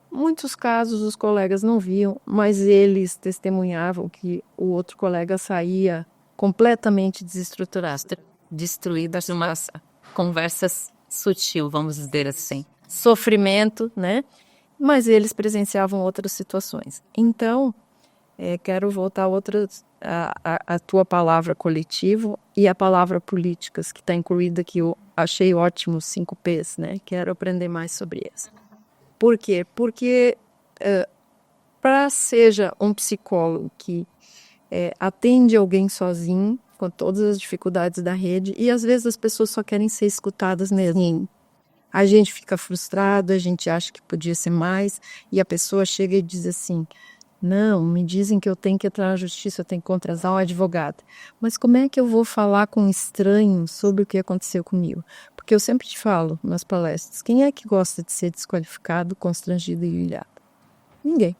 Muitos casos os colegas não viam, mas eles testemunhavam que o outro colega saía completamente desestruturado. Destruídas de uma conversa sutil, vamos dizer assim. Sofrimento, né? Mas eles presenciavam outras situações. Então, quero voltar a tua palavra coletivo e a palavra políticas, que está incluída aqui, eu achei ótimo, 5 P's, né? Quero aprender mais sobre isso. Por quê? Porque para seja um psicólogo que atende alguém sozinho, com todas as dificuldades da rede, e às vezes as pessoas só querem ser escutadas mesmo. A gente fica frustrado, a gente acha que podia ser mais, e a pessoa chega e diz assim, não, me dizem que eu tenho que entrar na justiça, eu tenho que contratar um advogado. Mas como é que eu vou falar com um estranho sobre o que aconteceu comigo? Porque eu sempre te falo nas palestras, quem é que gosta de ser desqualificado, constrangido e humilhado? Ninguém.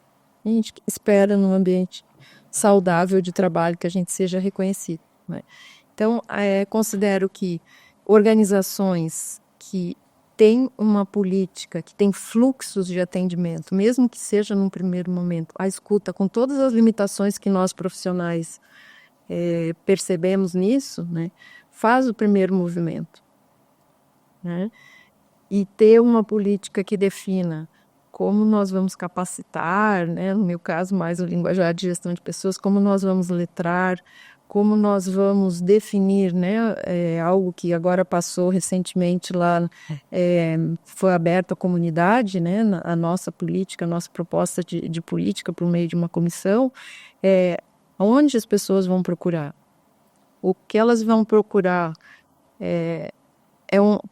A gente espera num ambiente saudável de trabalho que a gente seja reconhecido, né? Então, considero que organizações que têm uma política, que têm fluxos de atendimento, mesmo que seja num primeiro momento, a escuta com todas as limitações que nós profissionais percebemos nisso, né, faz o primeiro movimento, né? E ter uma política que defina como nós vamos capacitar, né, no meu caso mais o linguajar de gestão de pessoas, como nós vamos letrar, como nós vamos definir, né, algo que agora passou recentemente lá, foi aberto à comunidade, né, a nossa política, a nossa proposta de política por meio de uma comissão, onde as pessoas vão procurar, o que elas vão procurar,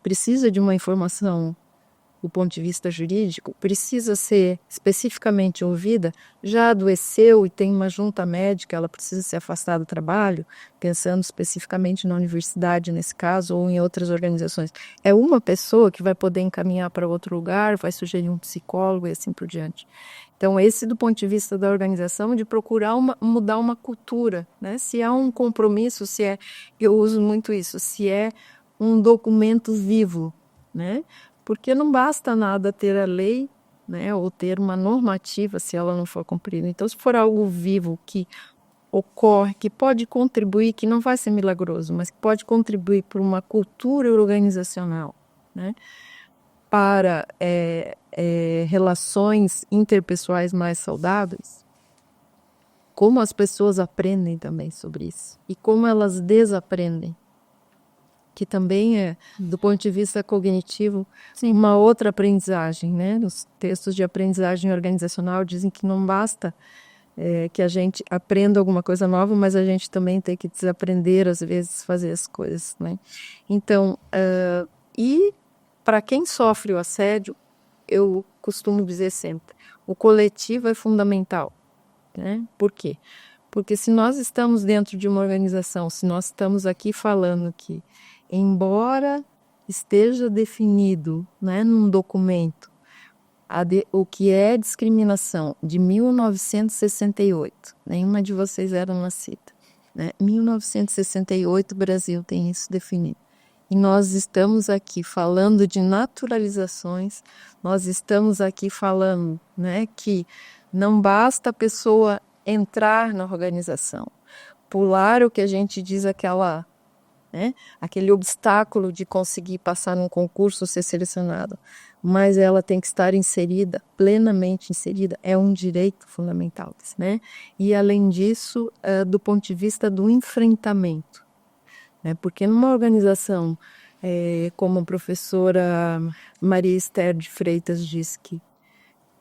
precisa de uma informação do ponto de vista jurídico, precisa ser especificamente ouvida, já adoeceu e tem uma junta médica, ela precisa se afastar do trabalho, pensando especificamente na universidade nesse caso, ou em outras organizações. É uma pessoa que vai poder encaminhar para outro lugar, vai sugerir um psicólogo e assim por diante. Então, esse do ponto de vista da organização, de procurar mudar uma cultura, né? Se há um compromisso, eu uso muito isso, se é um documento vivo, né? Porque não basta nada ter a lei, né, ou ter uma normativa se ela não for cumprida. Então, se for algo vivo que ocorre, que pode contribuir, que não vai ser milagroso, mas que pode contribuir para uma cultura organizacional, né, para relações interpessoais mais saudáveis, como as pessoas aprendem também sobre isso e como elas desaprendem, que também do ponto de vista cognitivo, sim, uma outra aprendizagem, né? Os textos de aprendizagem organizacional dizem que não basta que a gente aprenda alguma coisa nova, mas a gente também tem que desaprender, às vezes, fazer as coisas, né? Então, e para quem sofre o assédio, eu costumo dizer sempre, o coletivo é fundamental, né? Por quê? Porque se nós estamos dentro de uma organização, se nós estamos aqui falando que embora esteja definido, né, num documento o que é discriminação de 1968, nenhuma de vocês era nascida, né? 1968 o Brasil tem isso definido. E nós estamos aqui falando de naturalizações, nós estamos aqui falando, né, que não basta a pessoa entrar na organização, pular o que a gente diz aquele obstáculo de conseguir passar num concurso ou ser selecionado, mas ela tem que estar inserida, plenamente inserida, é um direito fundamental, né? E além disso, do ponto de vista do enfrentamento, né? Porque numa organização, como a professora Maria Esther de Freitas diz que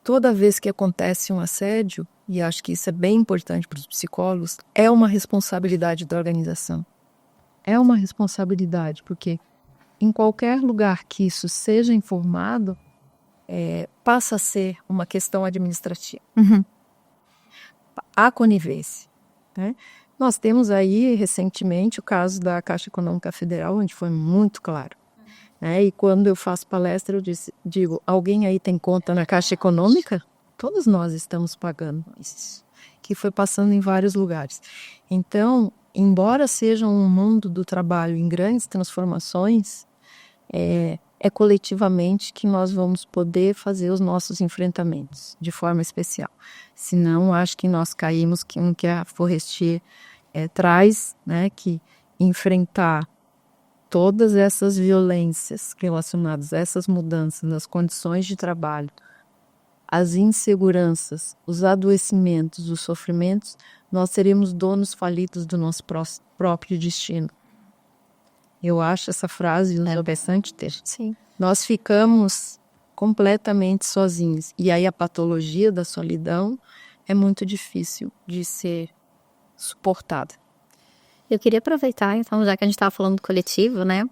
toda vez que acontece um assédio, e acho que isso é bem importante para os psicólogos, é uma responsabilidade da organização. É uma responsabilidade, porque em qualquer lugar que isso seja informado, passa a ser uma questão administrativa. Há conivência, né? Nós temos aí, recentemente, o caso da Caixa Econômica Federal, onde foi muito claro. E quando eu faço palestra, eu digo, alguém aí tem conta na Caixa Econômica? Todos nós estamos pagando isso, que foi passando em vários lugares. Então, embora seja um mundo do trabalho em grandes transformações, é coletivamente que nós vamos poder fazer os nossos enfrentamentos de forma especial. Senão, acho que nós caímos no que a Forestier traz, né, que enfrentar todas essas violências relacionadas a essas mudanças nas condições de trabalho, as inseguranças, os adoecimentos, os sofrimentos, nós seremos donos falidos do nosso próprio destino. Eu acho essa frase interessante ter. Sim. Nós ficamos completamente sozinhos. E aí a patologia da solidão é muito difícil de ser suportada. Eu queria aproveitar, então, já que a gente estava falando do coletivo, né?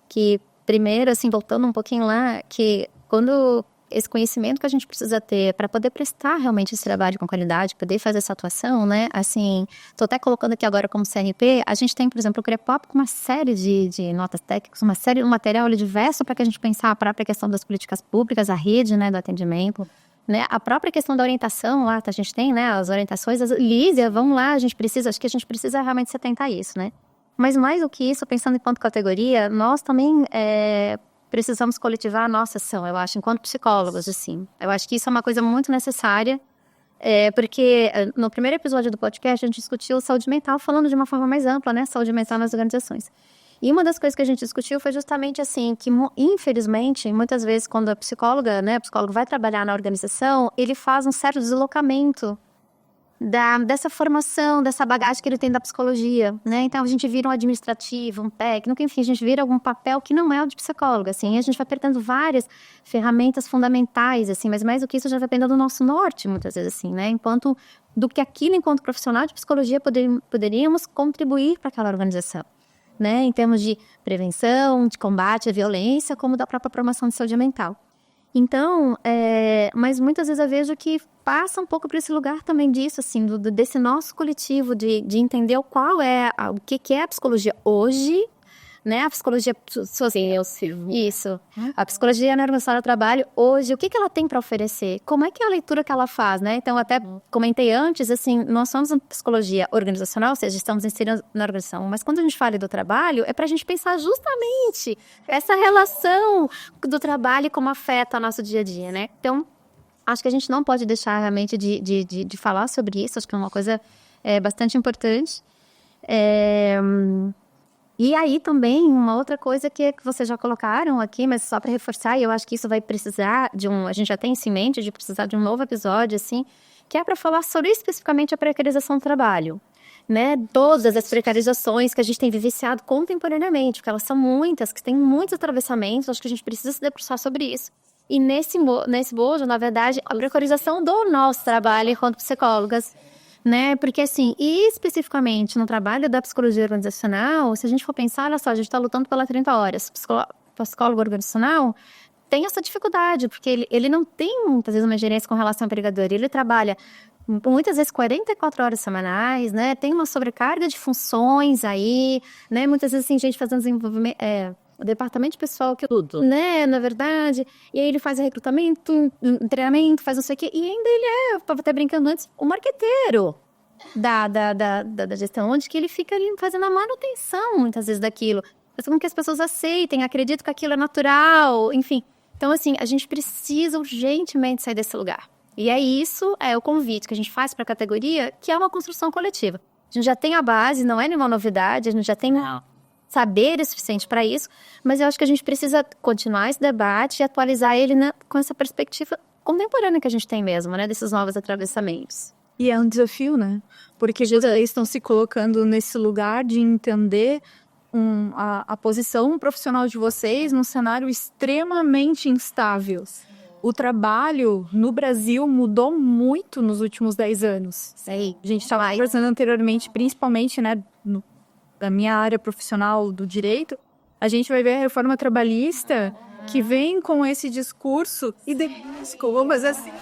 Que primeiro, assim, voltando um pouquinho lá, que quando esse conhecimento que a gente precisa ter para poder prestar realmente esse trabalho com qualidade, poder fazer essa atuação, né? Assim, tô até colocando aqui agora como CRP, a gente tem, por exemplo, o CREPOP com uma série de notas técnicas, uma série de material diverso para que a gente pensar a própria questão das políticas públicas, a rede, né, do atendimento, né? A própria questão da orientação lá, a gente tem, né, as orientações, Lísia, vamos lá, acho que a gente precisa realmente se atentar a isso, né? Mas mais do que isso, pensando enquanto categoria, nós também precisamos coletivar a nossa ação, eu acho, enquanto psicólogos, assim. Eu acho que isso é uma coisa muito necessária, porque no primeiro episódio do podcast a gente discutiu saúde mental, falando de uma forma mais ampla, né, saúde mental nas organizações. E uma das coisas que a gente discutiu foi justamente assim, que infelizmente, muitas vezes quando a psicóloga, né, o psicólogo vai trabalhar na organização, ele faz um certo deslocamento dessa formação, dessa bagagem que ele tem da psicologia, né? Então a gente vira um administrativo, um técnico, enfim, a gente vira algum papel que não é o de psicólogo, assim, e a gente vai perdendo várias ferramentas fundamentais, assim, mas mais do que isso já vai perdendo do nosso norte, muitas vezes, assim, né? Enquanto profissional de psicologia poderíamos contribuir para aquela organização, né? Em termos de prevenção, de combate à violência, como da própria promoção de saúde mental. Então, mas muitas vezes eu vejo que passa um pouco por esse lugar também disso, assim, desse nosso coletivo, de entender o que é a psicologia hoje, né? A psicologia social. Isso. A psicologia na organização do trabalho hoje, o que ela tem para oferecer? Como é que é a leitura que ela faz, né? Então, até comentei antes, assim, nós somos uma psicologia organizacional, ou seja, estamos inseridos na organização, mas quando a gente fala do trabalho, é para a gente pensar justamente essa relação do trabalho e como afeta o nosso dia a dia, né? Então, acho que a gente não pode deixar realmente de falar sobre isso, acho que é uma coisa bastante importante. E aí também, uma outra coisa que vocês já colocaram aqui, mas só para reforçar, e eu acho que isso vai precisar a gente já tem isso em mente, de precisar de um novo episódio, assim, que é para falar sobre especificamente a precarização do trabalho, né? Todas as precarizações que a gente tem vivenciado contemporaneamente, porque elas são muitas, que têm muitos atravessamentos, acho que a gente precisa se debruçar sobre isso. E nesse bojo, na verdade, a precarização do nosso trabalho enquanto psicólogas, né? Porque, assim, e especificamente no trabalho da psicologia organizacional, se a gente for pensar, olha só, a gente está lutando pela 30 horas. O psicólogo organizacional tem essa dificuldade, porque ele não tem, muitas vezes, uma gerência com relação ao empregador. Ele trabalha, muitas vezes, 44 horas semanais, né? Tem uma sobrecarga de funções aí, né? Muitas vezes, assim, gente fazendo desenvolvimento... o departamento de pessoal que tudo, né, na verdade, e aí ele faz recrutamento, treinamento, faz não sei o quê, e ainda ele eu estava até brincando antes, o marqueteiro da gestão, onde que ele fica ali fazendo a manutenção, muitas vezes, daquilo, fazendo com que as pessoas aceitem, acreditem que aquilo é natural, enfim. Então, assim, a gente precisa urgentemente sair desse lugar. E isso é o convite que a gente faz para a categoria, que é uma construção coletiva. A gente já tem a base, não é nenhuma novidade, a gente já tem... saber suficiente para isso, mas eu acho que a gente precisa continuar esse debate e atualizar ele com essa perspectiva contemporânea que a gente tem mesmo, né, desses novos atravessamentos. E é um desafio, né, porque vocês estão se colocando nesse lugar de entender a posição profissional de vocês num cenário extremamente instável. O trabalho no Brasil mudou muito nos últimos 10 anos. Sei. A gente estava conversando anteriormente, principalmente, né, da minha área profissional do direito, a gente vai ver a reforma trabalhista que vem com esse discurso ideológico, vamos dizer assim,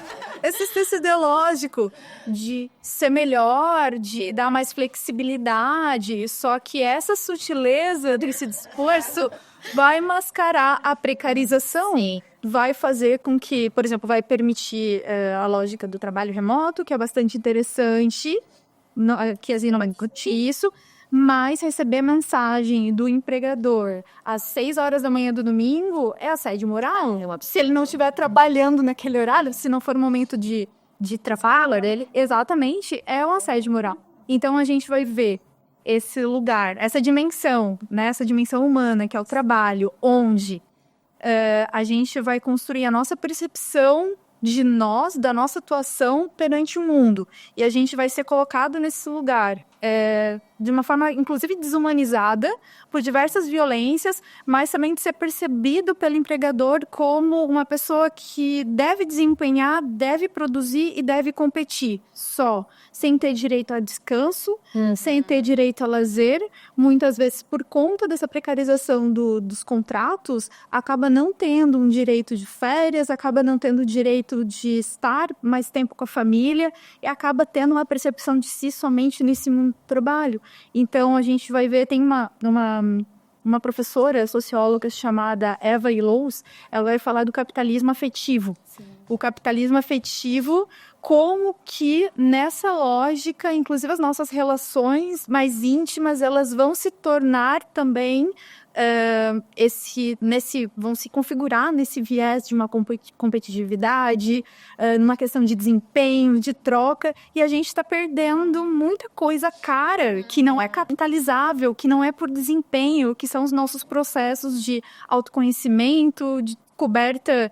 esse discurso ideológico de ser melhor, de dar mais flexibilidade, só que essa sutileza desse discurso vai mascarar a precarização. Sim. Vai fazer com que, por exemplo, vai permitir a lógica do trabalho remoto, que é bastante interessante, que assim não vai discutir isso, mas receber mensagem do empregador às 6 horas da manhã do domingo é assédio moral. Se ele não estiver trabalhando naquele horário, se não for um momento de trabalho dele, exatamente, é um assédio moral. Então a gente vai ver esse lugar, essa dimensão, né, essa dimensão humana, que é o trabalho, onde a gente vai construir a nossa percepção de nós, da nossa atuação perante o mundo. E a gente vai ser colocado nesse lugar de uma forma, inclusive, desumanizada por diversas violências, mas também de ser percebido pelo empregador como uma pessoa que deve desempenhar, deve produzir e deve competir só, sem ter direito a descanso, sem ter direito a lazer. Muitas vezes, por conta dessa precarização dos contratos, acaba não tendo um direito de férias, acaba não tendo direito de estar mais tempo com a família e acaba tendo uma percepção de si somente nesse mundo do trabalho. Então, a gente vai ver, tem uma professora socióloga chamada Eva Illouz, ela vai falar do capitalismo afetivo. Sim. O capitalismo afetivo, como que nessa lógica, inclusive as nossas relações mais íntimas, elas vão se tornar também vão se configurar nesse viés de uma competitividade, numa questão de desempenho, de troca, e a gente está perdendo muita coisa cara, que não é capitalizável, que não é por desempenho, que são os nossos processos de autoconhecimento, de descoberta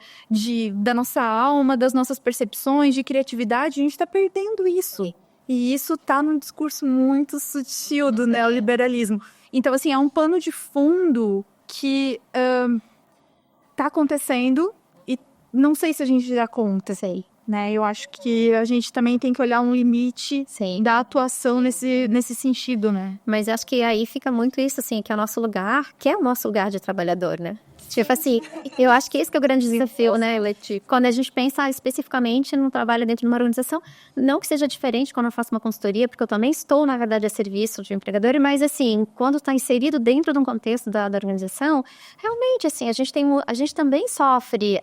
da nossa alma, das nossas percepções, de criatividade. A gente está perdendo isso. E isso está num discurso muito sutil do neoliberalismo. Então, assim, é um pano de fundo que está acontecendo e não sei se a gente dá conta, né? Eu acho que a gente também tem que olhar um limite da atuação nesse sentido, né? Mas acho que aí fica muito isso, assim, que é o nosso lugar, que é o nosso lugar de trabalhador, né? Tipo assim, eu acho que esse que é o grande desafio, né, Leti? Quando a gente pensa especificamente no trabalho dentro de uma organização, não que seja diferente quando eu faço uma consultoria, porque eu também estou, na verdade, a serviço de um empregador, mas assim, quando está inserido dentro de um contexto da organização, realmente, assim, a gente também sofre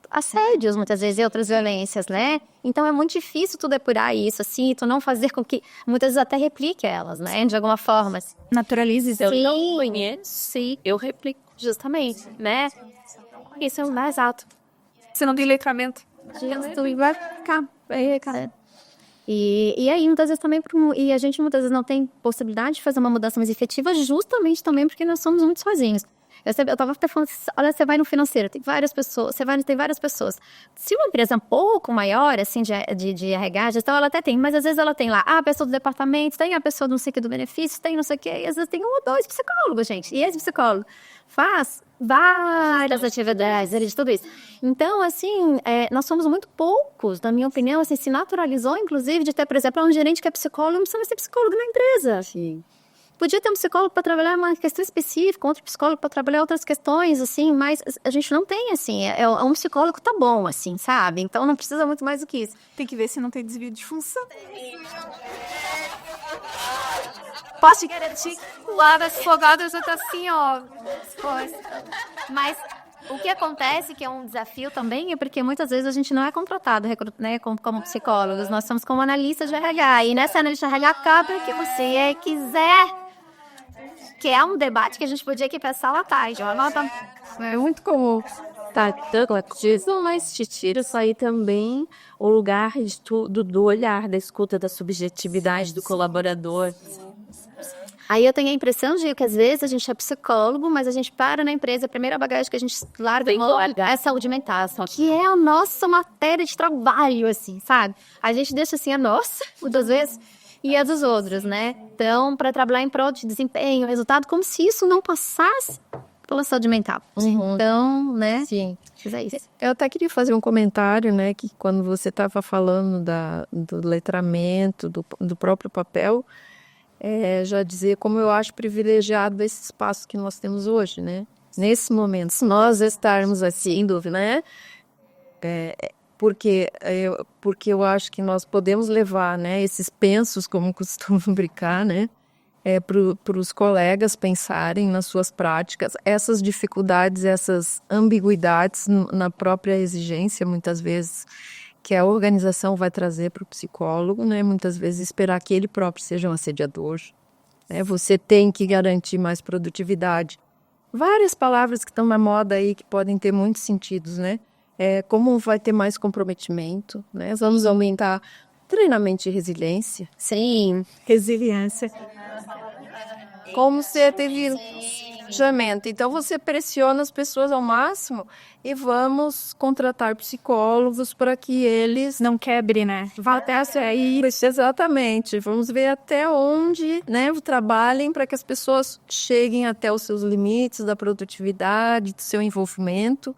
assédios, muitas vezes, e outras violências, né? Então, é muito difícil tu depurar isso, assim, tu não fazer com que, muitas vezes, até replique elas, né? De alguma forma. Assim. Naturalize isso. Eu não conheço, sim, eu replico. Justamente, né? Isso é o mais alto. Você não tem letramento. Tu vai ficar. E aí, muitas vezes também, e a gente muitas vezes não tem possibilidade de fazer uma mudança mais efetiva, justamente também porque nós somos muito sozinhos. Eu estava até falando, olha, você vai no financeiro, tem várias pessoas, tem várias pessoas. Se uma empresa é um pouco maior, assim, de RH, gestão, ela até tem, mas às vezes ela tem lá a pessoa do departamento, tem a pessoa do não sei o que do benefício, tem não sei o que, e às vezes tem 1 ou 2 psicólogos, gente. E esse psicólogo faz várias atividades, de tudo isso. Então, assim, nós somos muito poucos, na minha opinião, assim, se naturalizou, inclusive, de ter, por exemplo, um gerente que é psicólogo, não precisa ser psicólogo na empresa. Sim. Podia ter um psicólogo para trabalhar uma questão específica, outro psicólogo para trabalhar outras questões, assim, mas a gente não tem, assim, um psicólogo tá bom, assim, sabe? Então não precisa muito mais do que isso. Tem que ver se não tem desvio de função. Posso te garantir que lá das advogadas já tá assim, ó. Mas o que acontece, que é um desafio também, é porque muitas vezes a gente não é contratado, né, como psicólogos, nós somos como analistas de RH, e nessa analista de RH cabe o que você quiser. Que é um debate que a gente podia aqui pensar lá atrás. É muito comum. Tá, disso, mas te tira isso aí também o lugar do olhar, da escuta, da subjetividade do colaborador. Aí eu tenho a impressão de que às vezes a gente é psicólogo, mas a gente para na empresa, a primeira bagagem que a gente larga é saúde mental, que é a nossa matéria de trabalho, assim, sabe? A gente deixa assim a nossa, muitas vezes. e a dos outros, né? Então, para trabalhar em prol de desempenho, resultado, como se isso não passasse pela saúde mental. Então, né? Sim. Mas é isso. Eu até queria fazer um comentário, né, que quando você estava falando do letramento, do próprio papel, já dizer como eu acho privilegiado esse espaço que nós temos hoje, né? Nesse momento, se nós estarmos assim, dúvida, né? Porque eu acho que nós podemos levar, né, esses pensos, como costumam brincar, né, para os colegas pensarem nas suas práticas, essas dificuldades, essas ambiguidades na própria exigência, muitas vezes, que a organização vai trazer para o psicólogo, né, muitas vezes esperar que ele próprio seja um assediador, né, você tem que garantir mais produtividade. Várias palavras que estão na moda aí que podem ter muitos sentidos, né? Como vai ter mais comprometimento, né? Vamos aumentar treinamento de resiliência. Sim. Resiliência. Como você teve planejamento. Então, você pressiona as pessoas ao máximo e vamos contratar psicólogos para que eles... Não quebre, né? Vá até aí. Exatamente. Vamos ver até onde, né, trabalhem para que as pessoas cheguem até os seus limites da produtividade, do seu envolvimento,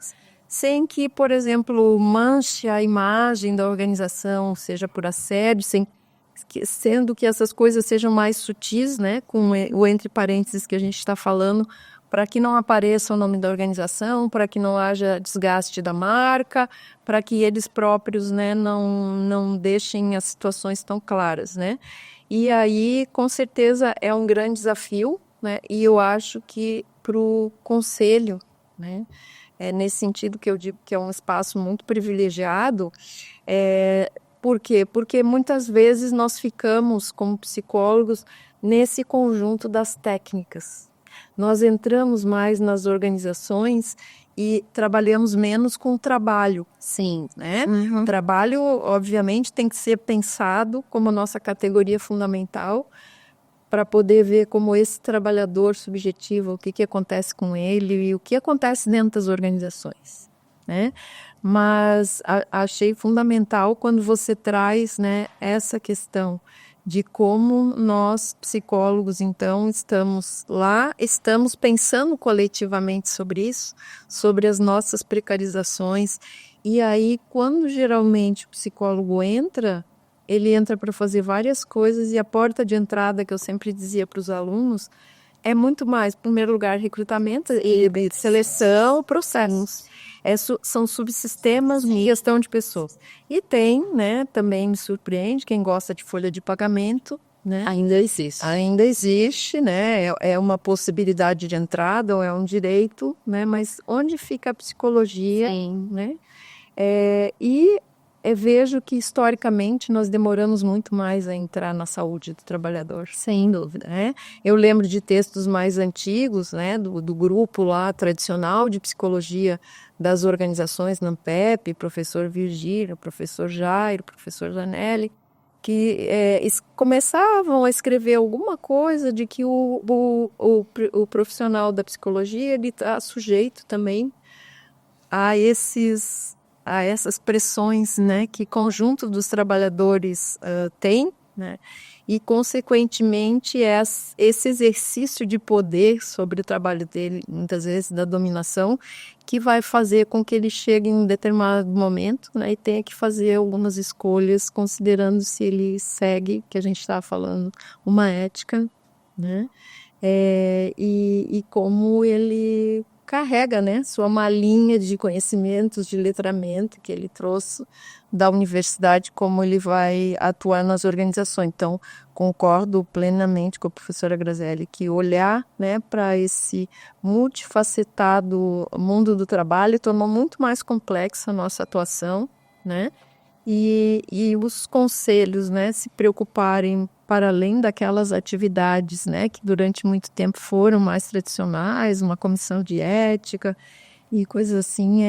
sem que, por exemplo, manche a imagem da organização, seja por assédio, sendo que essas coisas sejam mais sutis, né, com o entre parênteses que a gente está falando, para que não apareça o nome da organização, para que não haja desgaste da marca, para que eles próprios, né, não deixem as situações tão claras, né. E aí, com certeza, é um grande desafio, né, e eu acho que para o conselho, né, nesse sentido que eu digo que é um espaço muito privilegiado, por quê? Porque muitas vezes nós ficamos, como psicólogos, nesse conjunto das técnicas. Nós entramos mais nas organizações e trabalhamos menos com o trabalho. Sim. Né? Trabalho, obviamente, tem que ser pensado como a nossa categoria fundamental para poder ver como esse trabalhador subjetivo, o que acontece com ele e o que acontece dentro das organizações, né? Mas achei fundamental quando você traz, né, essa questão de como nós, psicólogos, então, estamos pensando coletivamente sobre isso, sobre as nossas precarizações, e aí, quando geralmente o psicólogo entra, ele entra para fazer várias coisas e a porta de entrada, que eu sempre dizia para os alunos, é muito mais, em primeiro lugar, recrutamento e seleção, processos. São subsistemas de gestão de pessoas. E tem, né, também me surpreende, quem gosta de folha de pagamento, né? Ainda existe. Ainda existe, né? É uma possibilidade de entrada ou é um direito, né? Mas onde fica a psicologia, Sim. né? Vejo que historicamente nós demoramos muito mais a entrar na saúde do trabalhador. Sem dúvida. Né? Eu lembro de textos mais antigos, né, do grupo lá tradicional de psicologia das organizações NAMPEP, professor Virgílio, professor Jairo, professor Janelli, que começavam a escrever alguma coisa de que o profissional da psicologia está sujeito também a essas pressões, né, que o conjunto dos trabalhadores tem, né, e, consequentemente, esse exercício de poder sobre o trabalho dele, muitas vezes da dominação, que vai fazer com que ele chegue em um determinado momento, né, e tenha que fazer algumas escolhas, considerando se ele segue, que a gente estava falando, uma ética, né, e como ele carrega, né, sua malinha de conhecimentos, de letramento que ele trouxe da universidade, como ele vai atuar nas organizações. Então, concordo plenamente com a professora Grazielli que olhar, né, para esse multifacetado mundo do trabalho tornou muito mais complexa a nossa atuação, né, e os conselhos, né, se preocuparem para além daquelas atividades, né, que durante muito tempo foram mais tradicionais, uma comissão de ética e coisas assim,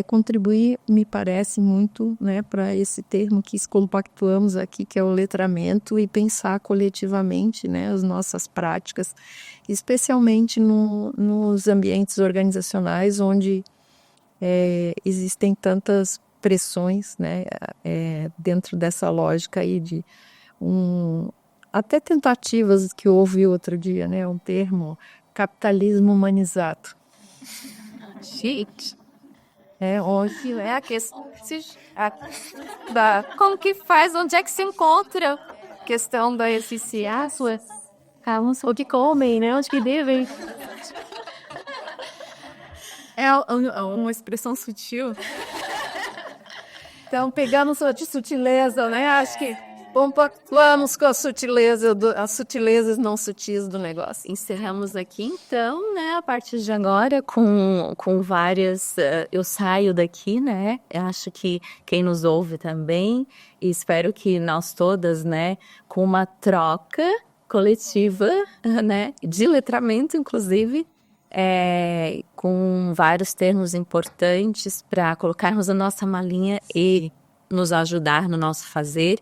contribuir, me parece muito, né, para esse termo que compactuamos aqui, que é o letramento, e pensar coletivamente, né, as nossas práticas, especialmente nos ambientes organizacionais onde existem tantas pressões, né, dentro dessa lógica aí de até tentativas que eu ouvi outro dia, né? Um termo, capitalismo humanizado. Gente, Hoje é a questão como que faz, onde é que se encontra a questão da eficiência, o que comem, né? Onde que devem. É uma expressão sutil. Então, pegamos de sutileza, né? Acho que vamos com a sutileza, as sutilezas não sutis do negócio. Encerramos aqui, então, né, a partir de agora, com várias... eu saio daqui, né, eu acho que quem nos ouve também, e espero que nós todas, né, com uma troca coletiva, né, de letramento, inclusive, com vários termos importantes para colocarmos a nossa malinha e nos ajudar no nosso fazer.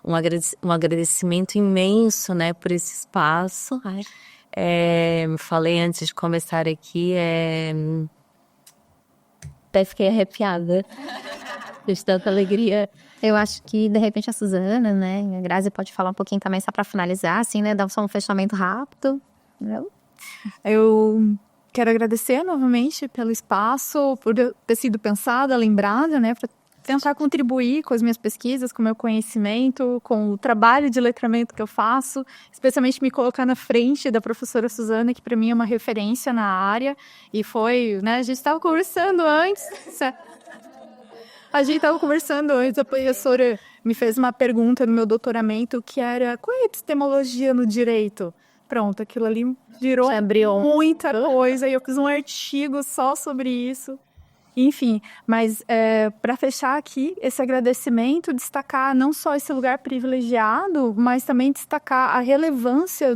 Um agradecimento imenso, né, por esse espaço. Falei antes de começar aqui, até fiquei arrepiada de tanta alegria. Eu acho que, de repente, a Suzana, né, a Grazi pode falar um pouquinho também, só para finalizar, assim, né, dar só um fechamento rápido. Eu quero agradecer novamente pelo espaço, por ter sido pensada, lembrada, né, para tentar contribuir com as minhas pesquisas, com o meu conhecimento, com o trabalho de letramento que eu faço, especialmente me colocar na frente da professora Suzana, que para mim é uma referência na área, e foi, né, a gente estava conversando antes, a professora me fez uma pergunta no meu doutoramento, que era, qual é a epistemologia no direito? Pronto, aquilo ali virou muita coisa, e eu fiz um artigo só sobre isso. Enfim, mas para fechar aqui, esse agradecimento, destacar não só esse lugar privilegiado, mas também destacar a relevância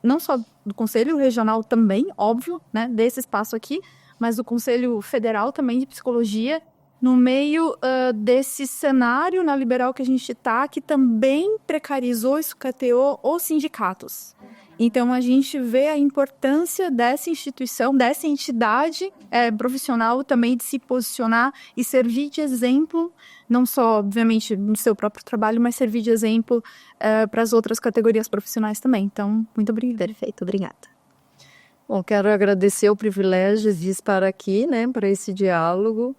não só do Conselho Regional também, óbvio, né, desse espaço aqui, mas do Conselho Federal também de Psicologia, no meio desse cenário neoliberal que a gente está, que também precarizou e sucateou os sindicatos. Então, a gente vê a importância dessa instituição, dessa entidade profissional também de se posicionar e servir de exemplo, não só, obviamente, no seu próprio trabalho, mas servir de exemplo para as outras categorias profissionais também. Então, muito obrigada. Perfeito, obrigada. Bom, quero agradecer o privilégio de estar aqui, né, para esse diálogo.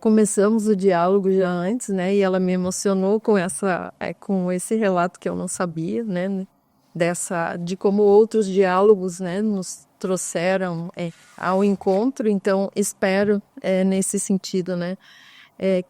Começamos o diálogo já antes, né, e ela me emocionou com esse relato que eu não sabia, né, de como outros diálogos, né, nos trouxeram ao encontro. Então espero nesse sentido, né,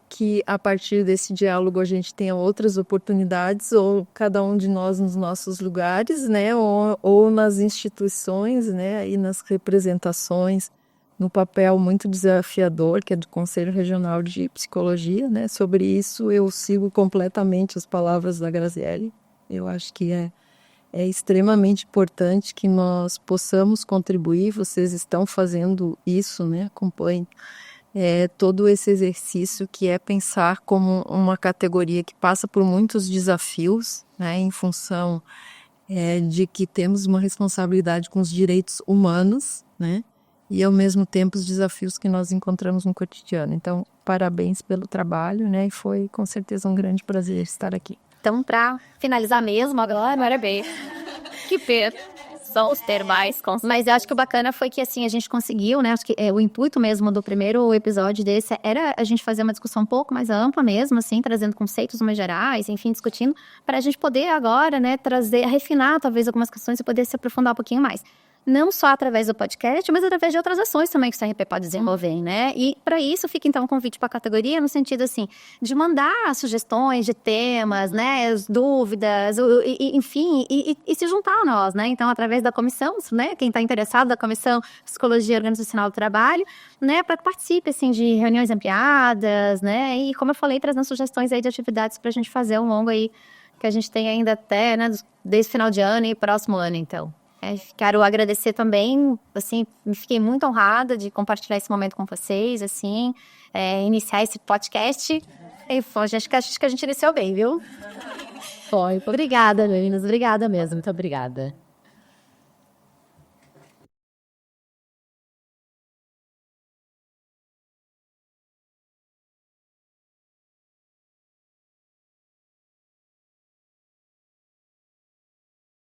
que a partir desse diálogo a gente tenha outras oportunidades, ou cada um de nós nos nossos lugares, né, ou nas instituições, né, e nas representações, no papel muito desafiador que é do Conselho Regional de Psicologia, né. Sobre isso eu sigo completamente as palavras da Graziele. Eu acho que é extremamente importante que nós possamos contribuir. Vocês estão fazendo isso, né? Acompanhem todo esse exercício, que é pensar como uma categoria que passa por muitos desafios, né? Em função de que temos uma responsabilidade com os direitos humanos, né? E ao mesmo tempo os desafios que nós encontramos no cotidiano. Então, parabéns pelo trabalho, né? E foi com certeza um grande prazer estar aqui. Então, para finalizar mesmo agora, parabéns. Que pena. São os termais. Mas eu acho que o bacana foi que, assim, a gente conseguiu, né? Acho que o intuito mesmo do primeiro episódio desse era a gente fazer uma discussão um pouco mais ampla mesmo, assim, trazendo conceitos mais gerais, enfim, discutindo, para a gente poder agora, né, refinar talvez algumas questões e poder se aprofundar um pouquinho mais. Não só através do podcast, mas através de outras ações também que o CRP pode desenvolver, né? E para isso fica então um convite para a categoria, no sentido assim, de mandar sugestões de temas, né? As dúvidas, enfim, e se juntar a nós, né? Então, através da comissão, né? Quem está interessado da Comissão Psicologia Organizacional do Trabalho, né? Para que participe, assim, de reuniões ampliadas, né? E, como eu falei, trazendo sugestões aí de atividades para a gente fazer ao longo aí, que a gente tem ainda até, né? Desde final de ano e próximo ano, então. Quero agradecer também, assim, me fiquei muito honrada de compartilhar esse momento com vocês, assim, iniciar esse podcast. E, acho que a gente iniciou bem, viu? Foi. Obrigada, meninas. Obrigada mesmo. Muito obrigada.